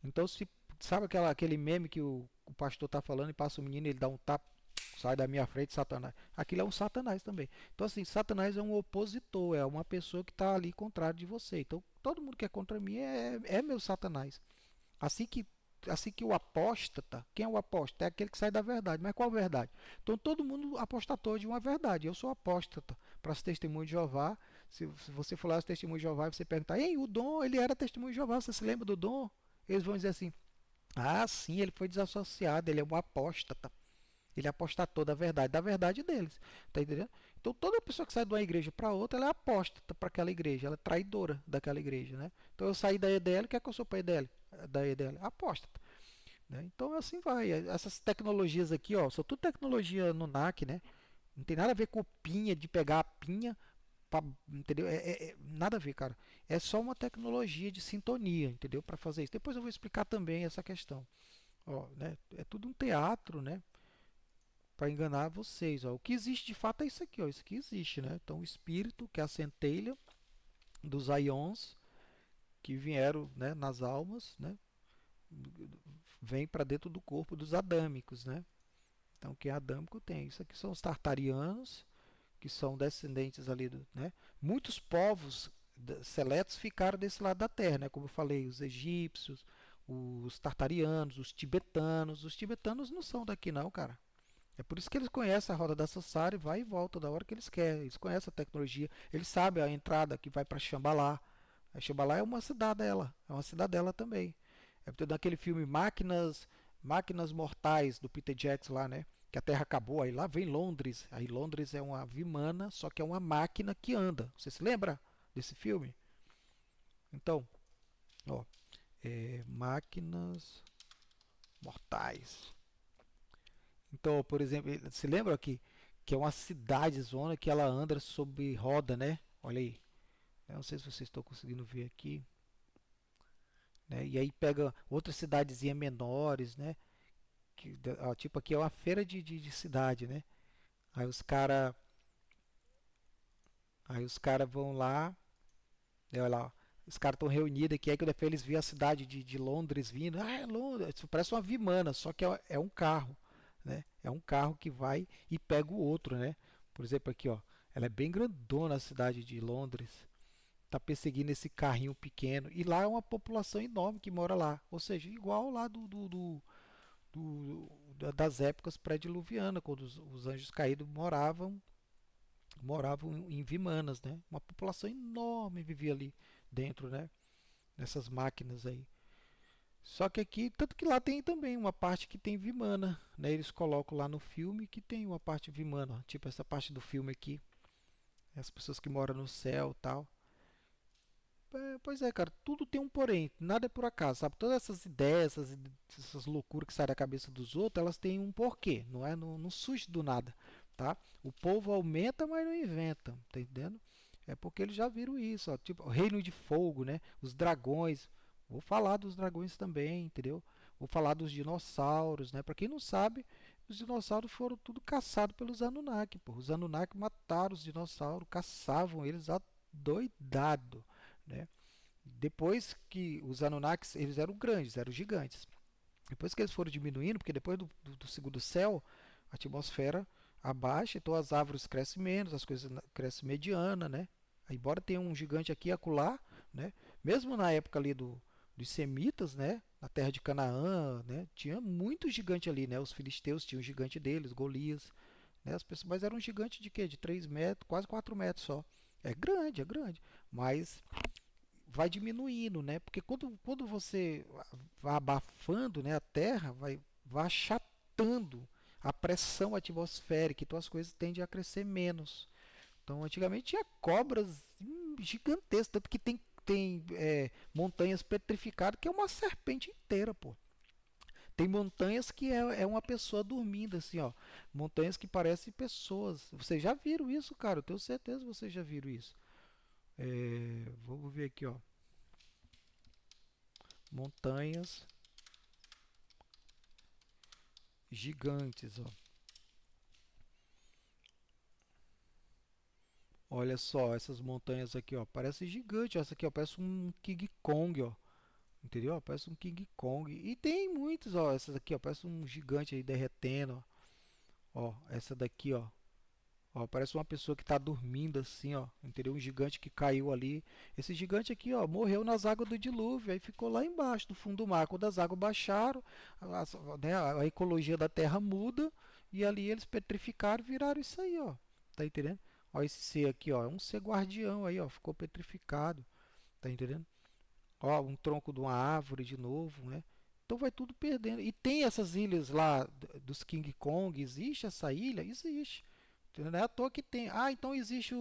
Então, se Sabe aquele meme que o pastor tá falando e passa o menino, ele dá um tapa, sai da minha frente, Satanás. Aquilo é um Satanás também. Então, assim, Satanás é um opositor, é uma pessoa que está ali contrário de você. Então, todo mundo que é contra mim é meu Satanás. Assim que, assim que o apóstata, quem é o apóstata? É aquele que sai da verdade. Mas qual verdade? Então, todo mundo apostatou de uma verdade. Eu sou apóstata para os testemunhos de Jeová. Se você for lá os testemunhos de Jeová e você perguntar, ei, o Dom, ele era testemunho de Jeová, você se lembra do Dom? Eles vão dizer assim, ah, sim, ele foi desassociado, ele é um apóstata. Ele apostatou da verdade deles. Tá entendendo? Então toda pessoa que sai de uma igreja para outra, ela é apóstata para aquela igreja, ela é traidora daquela igreja, né? Então eu saí da EDL, o que é que eu sou para EDL? Da EDL? Apóstata. Né? Então assim vai. Essas tecnologias aqui, ó, são tudo tecnologia no NAC, né? Não tem nada a ver com pinha, de pegar a pinha, pra, entendeu? Nada a ver, cara. É só uma tecnologia de sintonia, entendeu? Para fazer isso. Depois eu vou explicar também essa questão. Ó, né? É tudo um teatro, né? Para enganar vocês. Ó. O que existe de fato é isso aqui. Ó. Isso aqui existe. Né? Então, o espírito, que é a centelha dos ions que vieram, né, nas almas, né, vem para dentro do corpo dos adâmicos. Né? Então, quem é adâmico tem. Isso aqui são os tartarianos, que são descendentes ali do. Né? Muitos povos seletos ficaram desse lado da Terra, né? Como eu falei, os egípcios, os tartarianos, os tibetanos. Os tibetanos não são daqui, não, cara. É por isso que eles conhecem a roda da Sassari, vai e volta da hora que eles querem. Eles conhecem a tecnologia, eles sabem a entrada que vai para Xambalá. A Xambalá é uma cidadela, é uma cidadela também. É porque daquele filme Máquinas Mortais do Peter Jackson lá, né? Que a Terra acabou, aí lá vem Londres. Aí Londres é uma Vimana, só que é uma máquina que anda. Você se lembra desse filme? Então, ó, Máquinas Mortais. Então, por exemplo, se lembra que é uma cidade zona que ela anda sob roda, né? Olha aí. Eu não sei se vocês estão conseguindo ver aqui, né? E aí pega outras cidadezinhas menores, né? Ó, tipo aqui é uma feira de cidade, né? Aí os cara, aí os cara vão lá, né? Olha lá, ó. Os caras estão reunidos aqui, aí quando eles veem a cidade de Londres vindo, ah, é Londres, isso parece uma Vimana, só que é um carro, né? É um carro que vai e pega o outro, né? Por exemplo, aqui, ó, ela é bem grandona a cidade de Londres, tá perseguindo esse carrinho pequeno, e lá é uma população enorme que mora lá, ou seja, igual lá das épocas pré-diluvianas, quando os anjos caídos moravam em Vimanas, né? Uma população enorme vivia ali dentro, né? Nessas máquinas aí. Só que aqui, tanto que lá tem também uma parte que tem Vimana, né? Eles colocam lá no filme que tem uma parte Vimana, tipo essa parte do filme aqui, as pessoas que moram no céu, e tal. Pois é, cara, tudo tem um porém, nada é por acaso, sabe? Todas essas ideias, essas loucuras que saem da cabeça dos outros, elas têm um porquê, não é? Não surge do nada, tá? O povo aumenta, mas não inventa, tá entendendo? É porque eles já viram isso, ó, tipo, o Reino de Fogo, né? Os dragões. Vou falar dos dragões também, entendeu? Vou falar dos dinossauros, né? Para quem não sabe, os dinossauros foram tudo caçados pelos Anunnaki, pô. Os Anunnaki mataram os dinossauros, caçavam eles adoidado, né? Depois que os Anunnakis, eles eram grandes, eram gigantes. Depois que eles foram diminuindo, porque depois do segundo céu, a atmosfera abaixa, então as árvores crescem menos, as coisas crescem mediana, né? Embora tenha um gigante aqui e acolá, né? Mesmo na época ali dos semitas, né? Na terra de Canaã, né? Tinha muito gigante ali, né? Os filisteus tinham um gigante deles, Golias, né? As pessoas, mas era um gigante de quê? De 3 metros, quase 4 metros só. É grande, é grande. Mas vai diminuindo, né? Porque quando você vai abafando, né, a Terra, vai achatando a pressão atmosférica, então as coisas tendem a crescer menos. Então, antigamente tinha cobras gigantescas, tanto que tem montanhas petrificadas que é uma serpente inteira, pô. Tem montanhas que é uma pessoa dormindo, assim, ó. Montanhas que parecem pessoas. Vocês já viram isso, cara? Eu tenho certeza que vocês já viram isso. Vamos ver aqui, ó. Montanhas gigantes, ó. Olha só essas montanhas aqui, ó. Parece gigante. Essa aqui, ó, parece um King Kong, ó. Entendeu? Ó, parece um King Kong. E tem muitos, ó. Essas aqui, ó. Parece um gigante aí derretendo, ó. Ó, essa daqui, ó. Ó, parece uma pessoa que está dormindo assim, ó. Entendeu? Um gigante que caiu ali. Esse gigante aqui, ó, morreu nas águas do dilúvio. Aí ficou lá embaixo, no fundo do mar. Quando as águas baixaram, né, a ecologia da Terra muda. E ali eles petrificaram e viraram isso aí, ó. Tá entendendo? Ó, esse ser aqui, ó. É um ser guardião aí, ó. Ficou petrificado. Tá entendendo? Ó, um tronco de uma árvore de novo, né? Então vai tudo perdendo. E tem essas ilhas lá dos King Kong. Existe essa ilha? Existe. Não é à toa que tem. Ah, então existe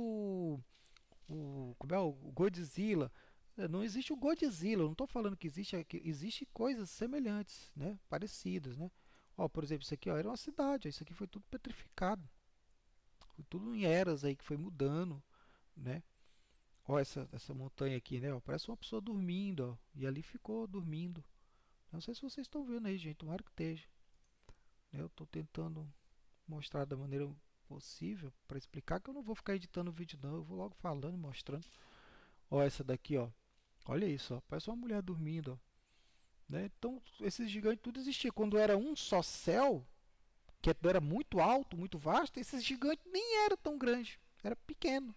como é o Godzilla. Não existe o Godzilla. Eu não estou falando que existe, existe coisas semelhantes, né? Parecidas, né? Ó, por exemplo, isso aqui ó, era uma cidade. Ó, isso aqui foi tudo petrificado. Foi tudo em eras aí que foi mudando, né? Ó, essa montanha aqui, né? Ó, parece uma pessoa dormindo, ó. E ali ficou dormindo. Não sei se vocês estão vendo aí, gente. Tomara que esteja. Eu estou tentando mostrar da maneira possível para explicar que eu não vou ficar editando o vídeo não, eu vou logo falando e mostrando. Ó, essa daqui, ó. Olha isso, ó. Parece uma mulher dormindo, ó. Né? Então, esses gigantes tudo existia. Quando era um só céu, que era muito alto, muito vasto, esses gigantes nem eram tão grandes, era pequeno,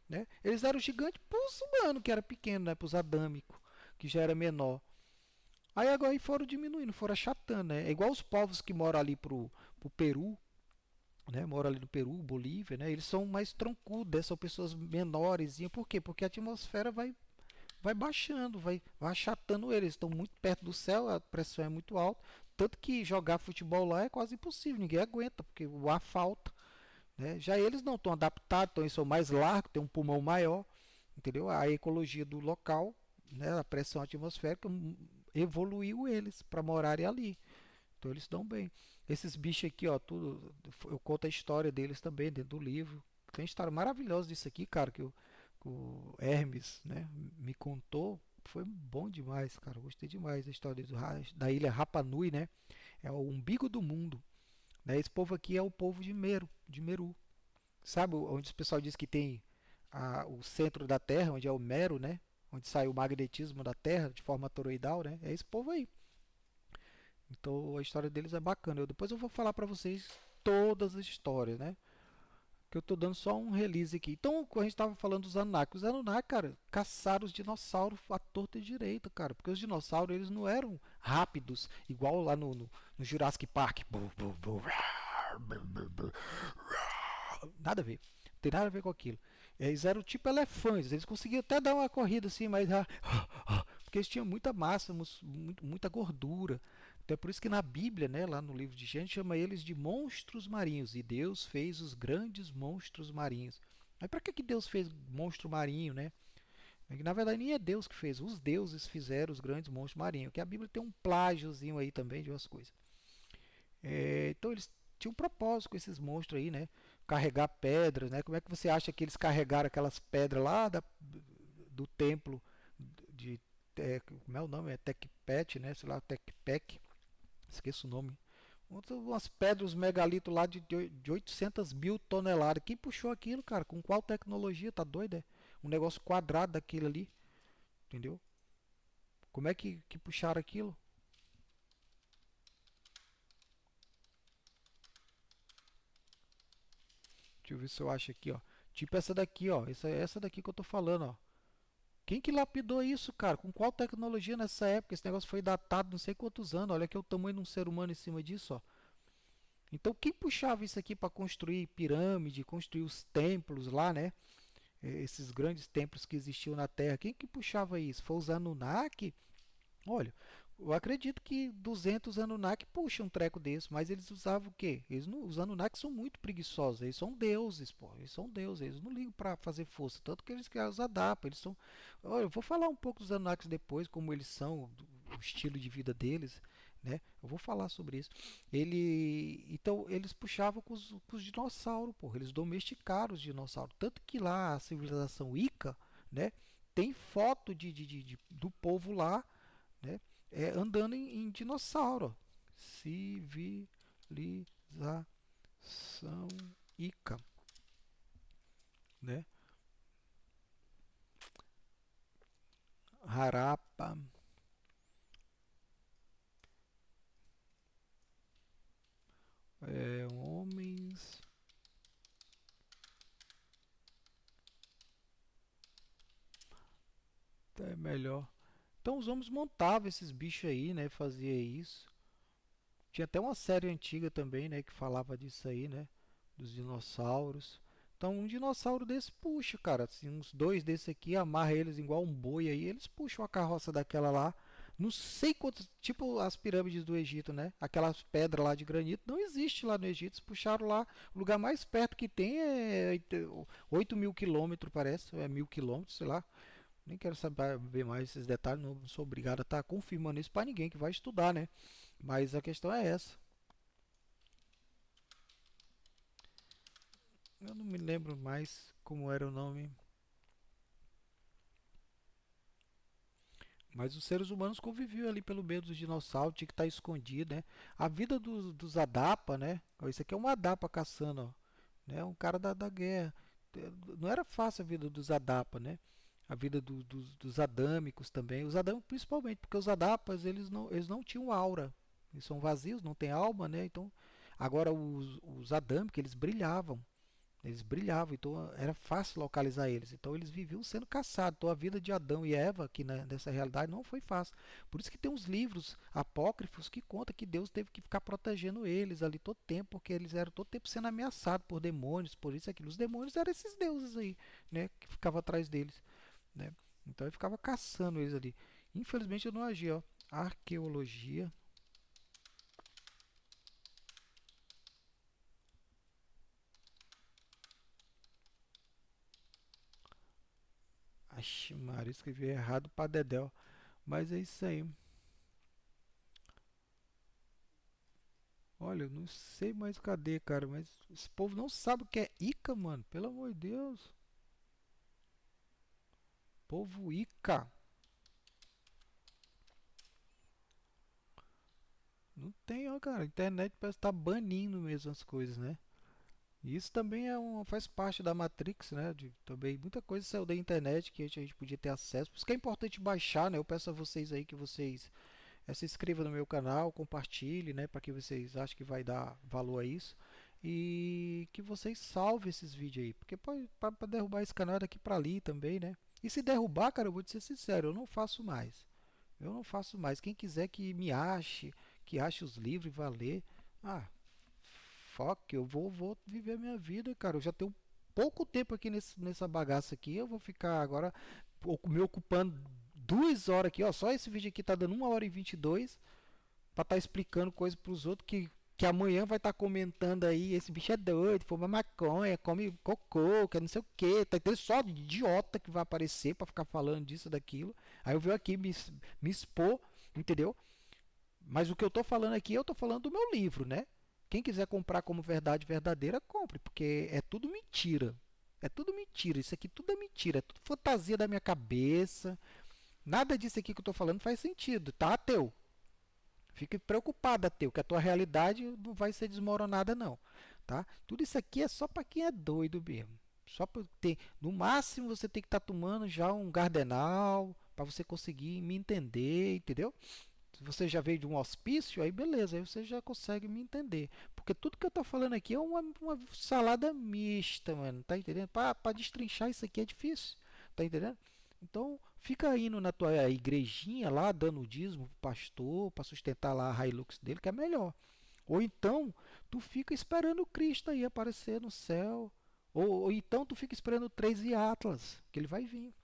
né? Eles eram gigantes para os humanos, que era pequeno, né? Para os adâmicos, que já era menor. Aí agora foram diminuindo, foram achatando, né? É igual os povos que moram ali pro Peru, né, mora ali no Peru, Bolívia, né, eles são mais troncudos, né, são pessoas menores. Por quê? Porque a atmosfera vai baixando, vai achatando eles. Estão muito perto do céu, a pressão é muito alta. Tanto que jogar futebol lá é quase impossível, ninguém aguenta, porque o ar falta. Né? Já eles não estão adaptados, então eles são mais largos, têm um pulmão maior, entendeu? A ecologia do local, né, a pressão atmosférica evoluiu eles para morarem ali. Então eles dão bem. Esses bichos aqui, ó, tudo. Eu conto a história deles também dentro do livro. Tem história maravilhosa disso aqui, cara, que o Hermes, né, me contou. Foi bom demais, cara. Eu gostei demais da história da ilha Rapa Nui, né? É o umbigo do mundo. Né? Esse povo aqui é o povo de Meru. Sabe onde o pessoal diz que tem o centro da Terra, onde é o Mero, né? Onde sai o magnetismo da Terra de forma toroidal, né? É esse povo aí. Então a história deles é bacana. Depois eu vou falar para vocês todas as histórias, né? Que eu tô dando só um release aqui. Então, quando a gente tava falando dos Anunnaki, os Anunnaki, cara, caçaram os dinossauros à torta e direita, cara. Porque os dinossauros, eles não eram rápidos, igual lá no Jurassic Park. Nada a ver. Não tem nada a ver com aquilo. Eles eram tipo elefantes. Eles conseguiam até dar uma corrida assim, mas porque eles tinham muita massa, muita gordura. Então é por isso que na Bíblia, né, lá no livro de Gênesis, chama eles de monstros marinhos. E Deus fez os grandes monstros marinhos. Mas para que Deus fez monstro marinho, né? Na verdade nem é Deus que fez, os deuses fizeram os grandes monstros marinhos. Que a Bíblia tem um plágiozinho aí também de umas coisas. Então eles tinham um propósito com esses monstros aí, né? Carregar pedras, né? Como é que você acha que eles carregaram aquelas pedras lá do templo de como é o nome? É Tecpet, né? Sei lá, Tecpec, esqueço o nome. Umas pedras, megalito lá de 800 mil toneladas. Quem puxou aquilo, cara? Com qual tecnologia? Tá doido, é? Um negócio quadrado daquele ali, entendeu? Como é que puxaram aquilo? Deixa eu ver se eu acho aqui, ó. Tipo essa daqui, ó. Essa daqui que eu tô falando, ó. Quem que lapidou isso, cara? Com qual tecnologia nessa época? Esse negócio foi datado não sei quantos anos. Olha aqui o tamanho de um ser humano em cima disso, ó. Então, quem puxava isso aqui para construir pirâmide, construir os templos lá, né? Esses grandes templos que existiam na Terra. Quem que puxava isso? Foi os Anunnaki? Olha, eu acredito que 200 Anunnaki puxam um treco desse, mas eles usavam o quê? Os Anunnaki são muito preguiçosos, eles são deuses, pô, eles são deuses, eles não ligam para fazer força, tanto que eles os adaptam, eles são... Olha, eu vou falar um pouco dos Anunnakis depois, como eles são, o estilo de vida deles, né? Eu vou falar sobre isso. Então, eles puxavam com os dinossauros, pô, eles domesticaram os dinossauros, tanto que lá a civilização Ica, né? Tem foto do povo lá, né? Andando em dinossauro. Civilização Ica, né? Harappa. melhor. Então os homens montavam esses bichos aí, né? Fazia isso. Tinha até uma série antiga também, né? Que falava disso aí, né? Dos dinossauros. Então um dinossauro desse puxa, cara. Assim, uns dois desse aqui, amarra eles igual um boi aí. Eles puxam a carroça daquela lá. Não sei quantos. Tipo as pirâmides do Egito, né? Aquelas pedras lá de granito. Não existe lá no Egito. Eles puxaram lá. O lugar mais perto que tem é 8 mil quilômetros, parece. É 1000 quilômetros, sei lá. Nem quero saber mais esses detalhes, não sou obrigado a estar confirmando isso para ninguém que vai estudar, né? Mas a questão é essa. Eu não me lembro mais como era o nome. Mas os seres humanos conviviam ali pelo meio dos dinossauros, tinha que estar escondido, né? A vida dos Adapa, né? Ó, isso aqui é um Adapa caçando, ó, né? Um cara da guerra. Não era fácil a vida dos Adapa, né? A vida dos adâmicos também. Os adâmicos principalmente, porque os Adapas eles não tinham aura. Eles são vazios, não tem alma, né? Então, agora os adâmicos eles brilhavam. Eles brilhavam, então era fácil localizar eles. Então eles viviam sendo caçados. Então a vida de Adão e Eva aqui nessa realidade não foi fácil. Por isso que tem uns livros apócrifos que contam que Deus teve que ficar protegendo eles ali todo tempo, porque eles eram todo tempo sendo ameaçados por demônios, por isso e aquilo. Os demônios eram esses deuses aí, né, que ficavam atrás deles, né? Então ele ficava caçando eles ali. Infelizmente eu não agi, ó. Arqueologia. Axe, Maria, escrevi errado pra Dedéu. Mas é isso aí. Olha, eu não sei mais cadê, cara, mas esse povo não sabe o que é Ica, mano. Pelo amor de Deus. Povo Ica. Não tem, ó, cara. A internet parece estar banindo mesmo as coisas, né? E isso também faz parte da Matrix, né? Também muita coisa saiu da internet que a gente podia ter acesso. Por isso que é importante baixar, né? Eu peço a vocês aí que vocês se inscrevam no meu canal, compartilhe, né? Para que vocês achem que vai dar valor a isso. E que vocês salvem esses vídeos aí. Porque para derrubar esse canal é daqui para ali também, né? E se derrubar, cara, eu vou te ser sincero, eu não faço mais. Eu não faço mais. Quem quiser que me ache, que ache os livros e vá ler, ah, fuck, eu vou viver a minha vida, cara. Eu já tenho pouco tempo aqui nessa bagaça aqui. Eu vou ficar agora me ocupando 2 horas aqui, ó. Só esse vídeo aqui tá dando 1 hora e 22 pra estar explicando coisa pros outros que amanhã vai estar comentando aí. Esse bicho é doido, fuma maconha, come cocô, que não sei o que. Tá entendendo? Só de idiota que vai aparecer pra ficar falando disso, daquilo. Aí eu venho aqui me expor, entendeu? Mas o que eu tô falando aqui, eu tô falando do meu livro, né? Quem quiser comprar como verdade verdadeira, compre, porque é tudo mentira. É tudo mentira. Isso aqui tudo é mentira. É tudo fantasia da minha cabeça. Nada disso aqui que eu tô falando faz sentido, tá, ateu? Fique preocupado, ateu, que a tua realidade não vai ser desmoronada, não. Tá? Tudo isso aqui é só para quem é doido mesmo. Só para ter, no máximo você tem que estar tomando já um gardenal para você conseguir me entender, entendeu? Se você já veio de um hospício, aí beleza, aí você já consegue me entender. Porque tudo que eu tô falando aqui é uma salada mista, mano. Tá entendendo? Pra destrinchar isso aqui é difícil. Tá entendendo? Então, fica indo na tua igrejinha lá, dando o dízimo pro pastor, para sustentar lá a Hilux dele, que é melhor. Ou então, tu fica esperando o Cristo aí aparecer no céu. Ou então, tu fica esperando o 3 e Atlas, que ele vai vir.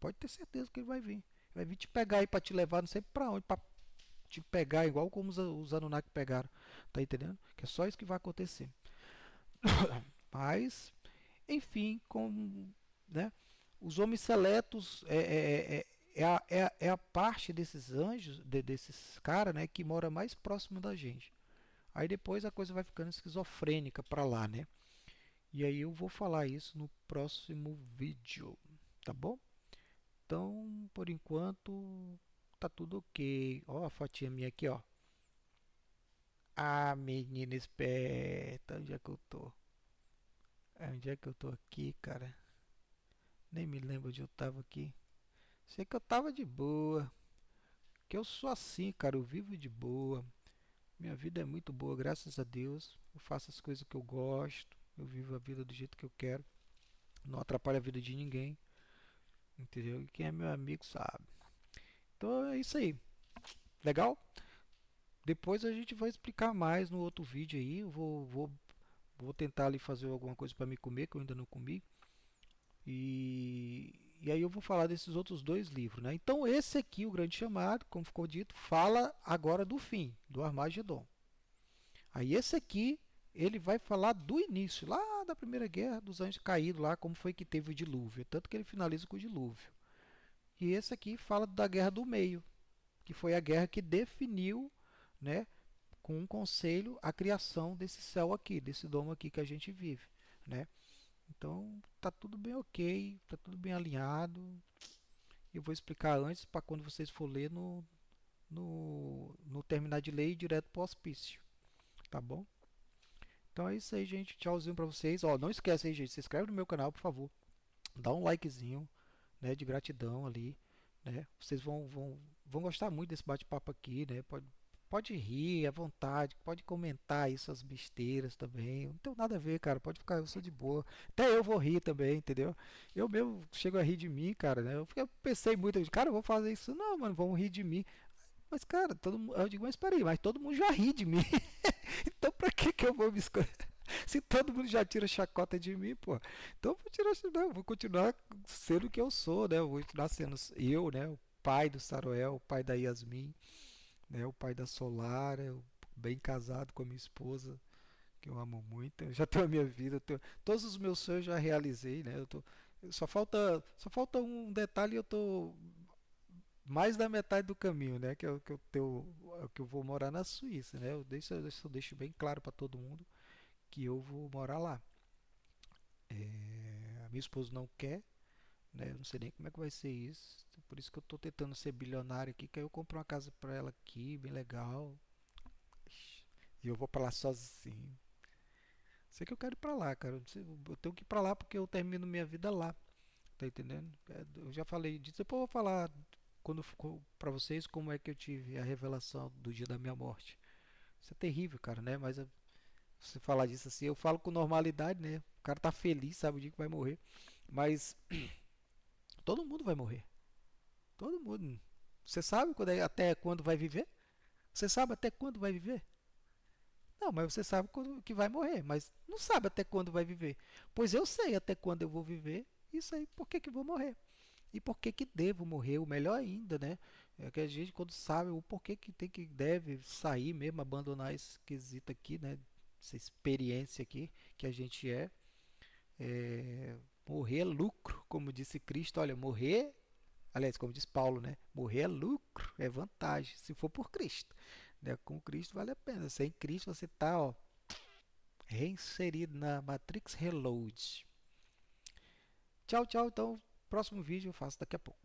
Pode ter certeza que ele vai vir. Vai vir te pegar aí pra te levar não sei pra onde, pra te pegar igual como os Anunnaki pegaram. Tá entendendo? Que é só isso que vai acontecer. Mas, enfim, né? Os homens seletos é a parte desses anjos, desses caras, né, que mora mais próximo da gente. Aí depois a coisa vai ficando esquizofrênica pra lá, né? E aí eu vou falar isso no próximo vídeo, tá bom? Então, por enquanto, tá tudo ok. Ó, a fotinha minha aqui, ó. Ah, menina esperta, onde é que eu tô? Onde é que eu tô aqui, cara? Nem me lembro onde eu tava aqui. Sei que eu tava de boa. Que eu sou assim, cara. Eu vivo de boa. Minha vida é muito boa, graças a Deus. Eu faço as coisas que eu gosto. Eu vivo a vida do jeito que eu quero. Não atrapalho a vida de ninguém. entendeu? E quem é meu amigo sabe. Então é isso aí. Legal? Depois a gente vai explicar mais no outro vídeo aí. Eu vou tentar ali fazer alguma coisa para me comer, que eu ainda não comi. E aí eu vou falar desses outros dois livros, né? Então esse aqui, o Grande Chamado, como ficou dito, fala agora do fim, do Armagedon. Aí esse aqui, ele vai falar do início, lá da Primeira Guerra dos Anjos Caídos, lá como foi que teve o dilúvio. Tanto que ele finaliza com o dilúvio. E esse aqui fala da Guerra do Meio, que foi a guerra que definiu, né, com um conselho, a criação desse céu aqui, desse domo aqui que a gente vive, né? Então tá tudo bem ok, tá tudo bem alinhado. Eu vou explicar antes para quando vocês for ler no terminar de ler e ir direto para o hospício, tá bom? Então é isso aí, gente. Tchauzinho para vocês. Ó, não esquece aí, gente. Se inscreve no meu canal, por favor. Dá um likezinho, né, de gratidão ali, né? Vocês vão gostar muito desse bate-papo aqui, né? Pode rir à vontade, pode comentar aí suas besteiras também. Não tem nada a ver, cara. Pode ficar, eu sou de boa. Até eu vou rir também, entendeu? Eu mesmo chego a rir de mim, cara, né? Eu pensei muito, cara, eu vou fazer isso. Não, mano, vão rir de mim. Mas, cara, todo mundo, eu digo, mas peraí, mas todo mundo já ri de mim. Então, pra que eu vou me escolher? Se todo mundo já tira chacota de mim, pô. Então, eu vou tirar, não, eu vou continuar sendo o que eu sou, né? Eu vou continuar sendo eu, né? O pai do Saroel, o pai da Yasmin, né? O pai da Solara, eu bem casado com a minha esposa, que eu amo muito. Eu já tenho a minha vida, todos os meus sonhos eu já realizei, né? Só falta um detalhe e eu tô mais da metade do caminho, né? Que eu vou morar na Suíça, né? Eu deixo bem claro para todo mundo que eu vou morar lá. A minha esposa não quer, né? Eu não sei nem como é que vai ser isso. Por isso que eu estou tentando ser bilionário aqui, que aí eu compro uma casa para ela aqui, bem legal. E eu vou para lá sozinho. Sei que eu quero ir para lá, cara. Eu tenho que ir para lá porque eu termino minha vida lá. Tá entendendo? Eu já falei disso. Depois eu vou falar quando ficou para vocês como é que eu tive a revelação do dia da minha morte. Isso é terrível, cara, né? Mas você falar disso assim, eu falo com normalidade, né? O cara tá feliz, sabe o dia que vai morrer. Mas todo mundo vai morrer. Todo mundo. Você sabe até quando vai viver? Você sabe até quando vai viver? Não, mas você sabe quando que vai morrer, mas não sabe até quando vai viver. Pois eu sei até quando eu vou viver e sei por que que vou morrer. E por que que devo morrer, o melhor ainda, né? É que a gente quando sabe o porquê que deve sair mesmo, abandonar esse quesito aqui, né? Essa experiência aqui que a gente morrer é lucro, como disse Cristo, olha, morrer, aliás, como diz Paulo, né? Morrer é lucro, é vantagem, se for por Cristo, né? Com Cristo vale a pena. Sem Cristo você tá, ó, reinserido na Matrix Reload. Tchau, tchau. Então, próximo vídeo eu faço daqui a pouco.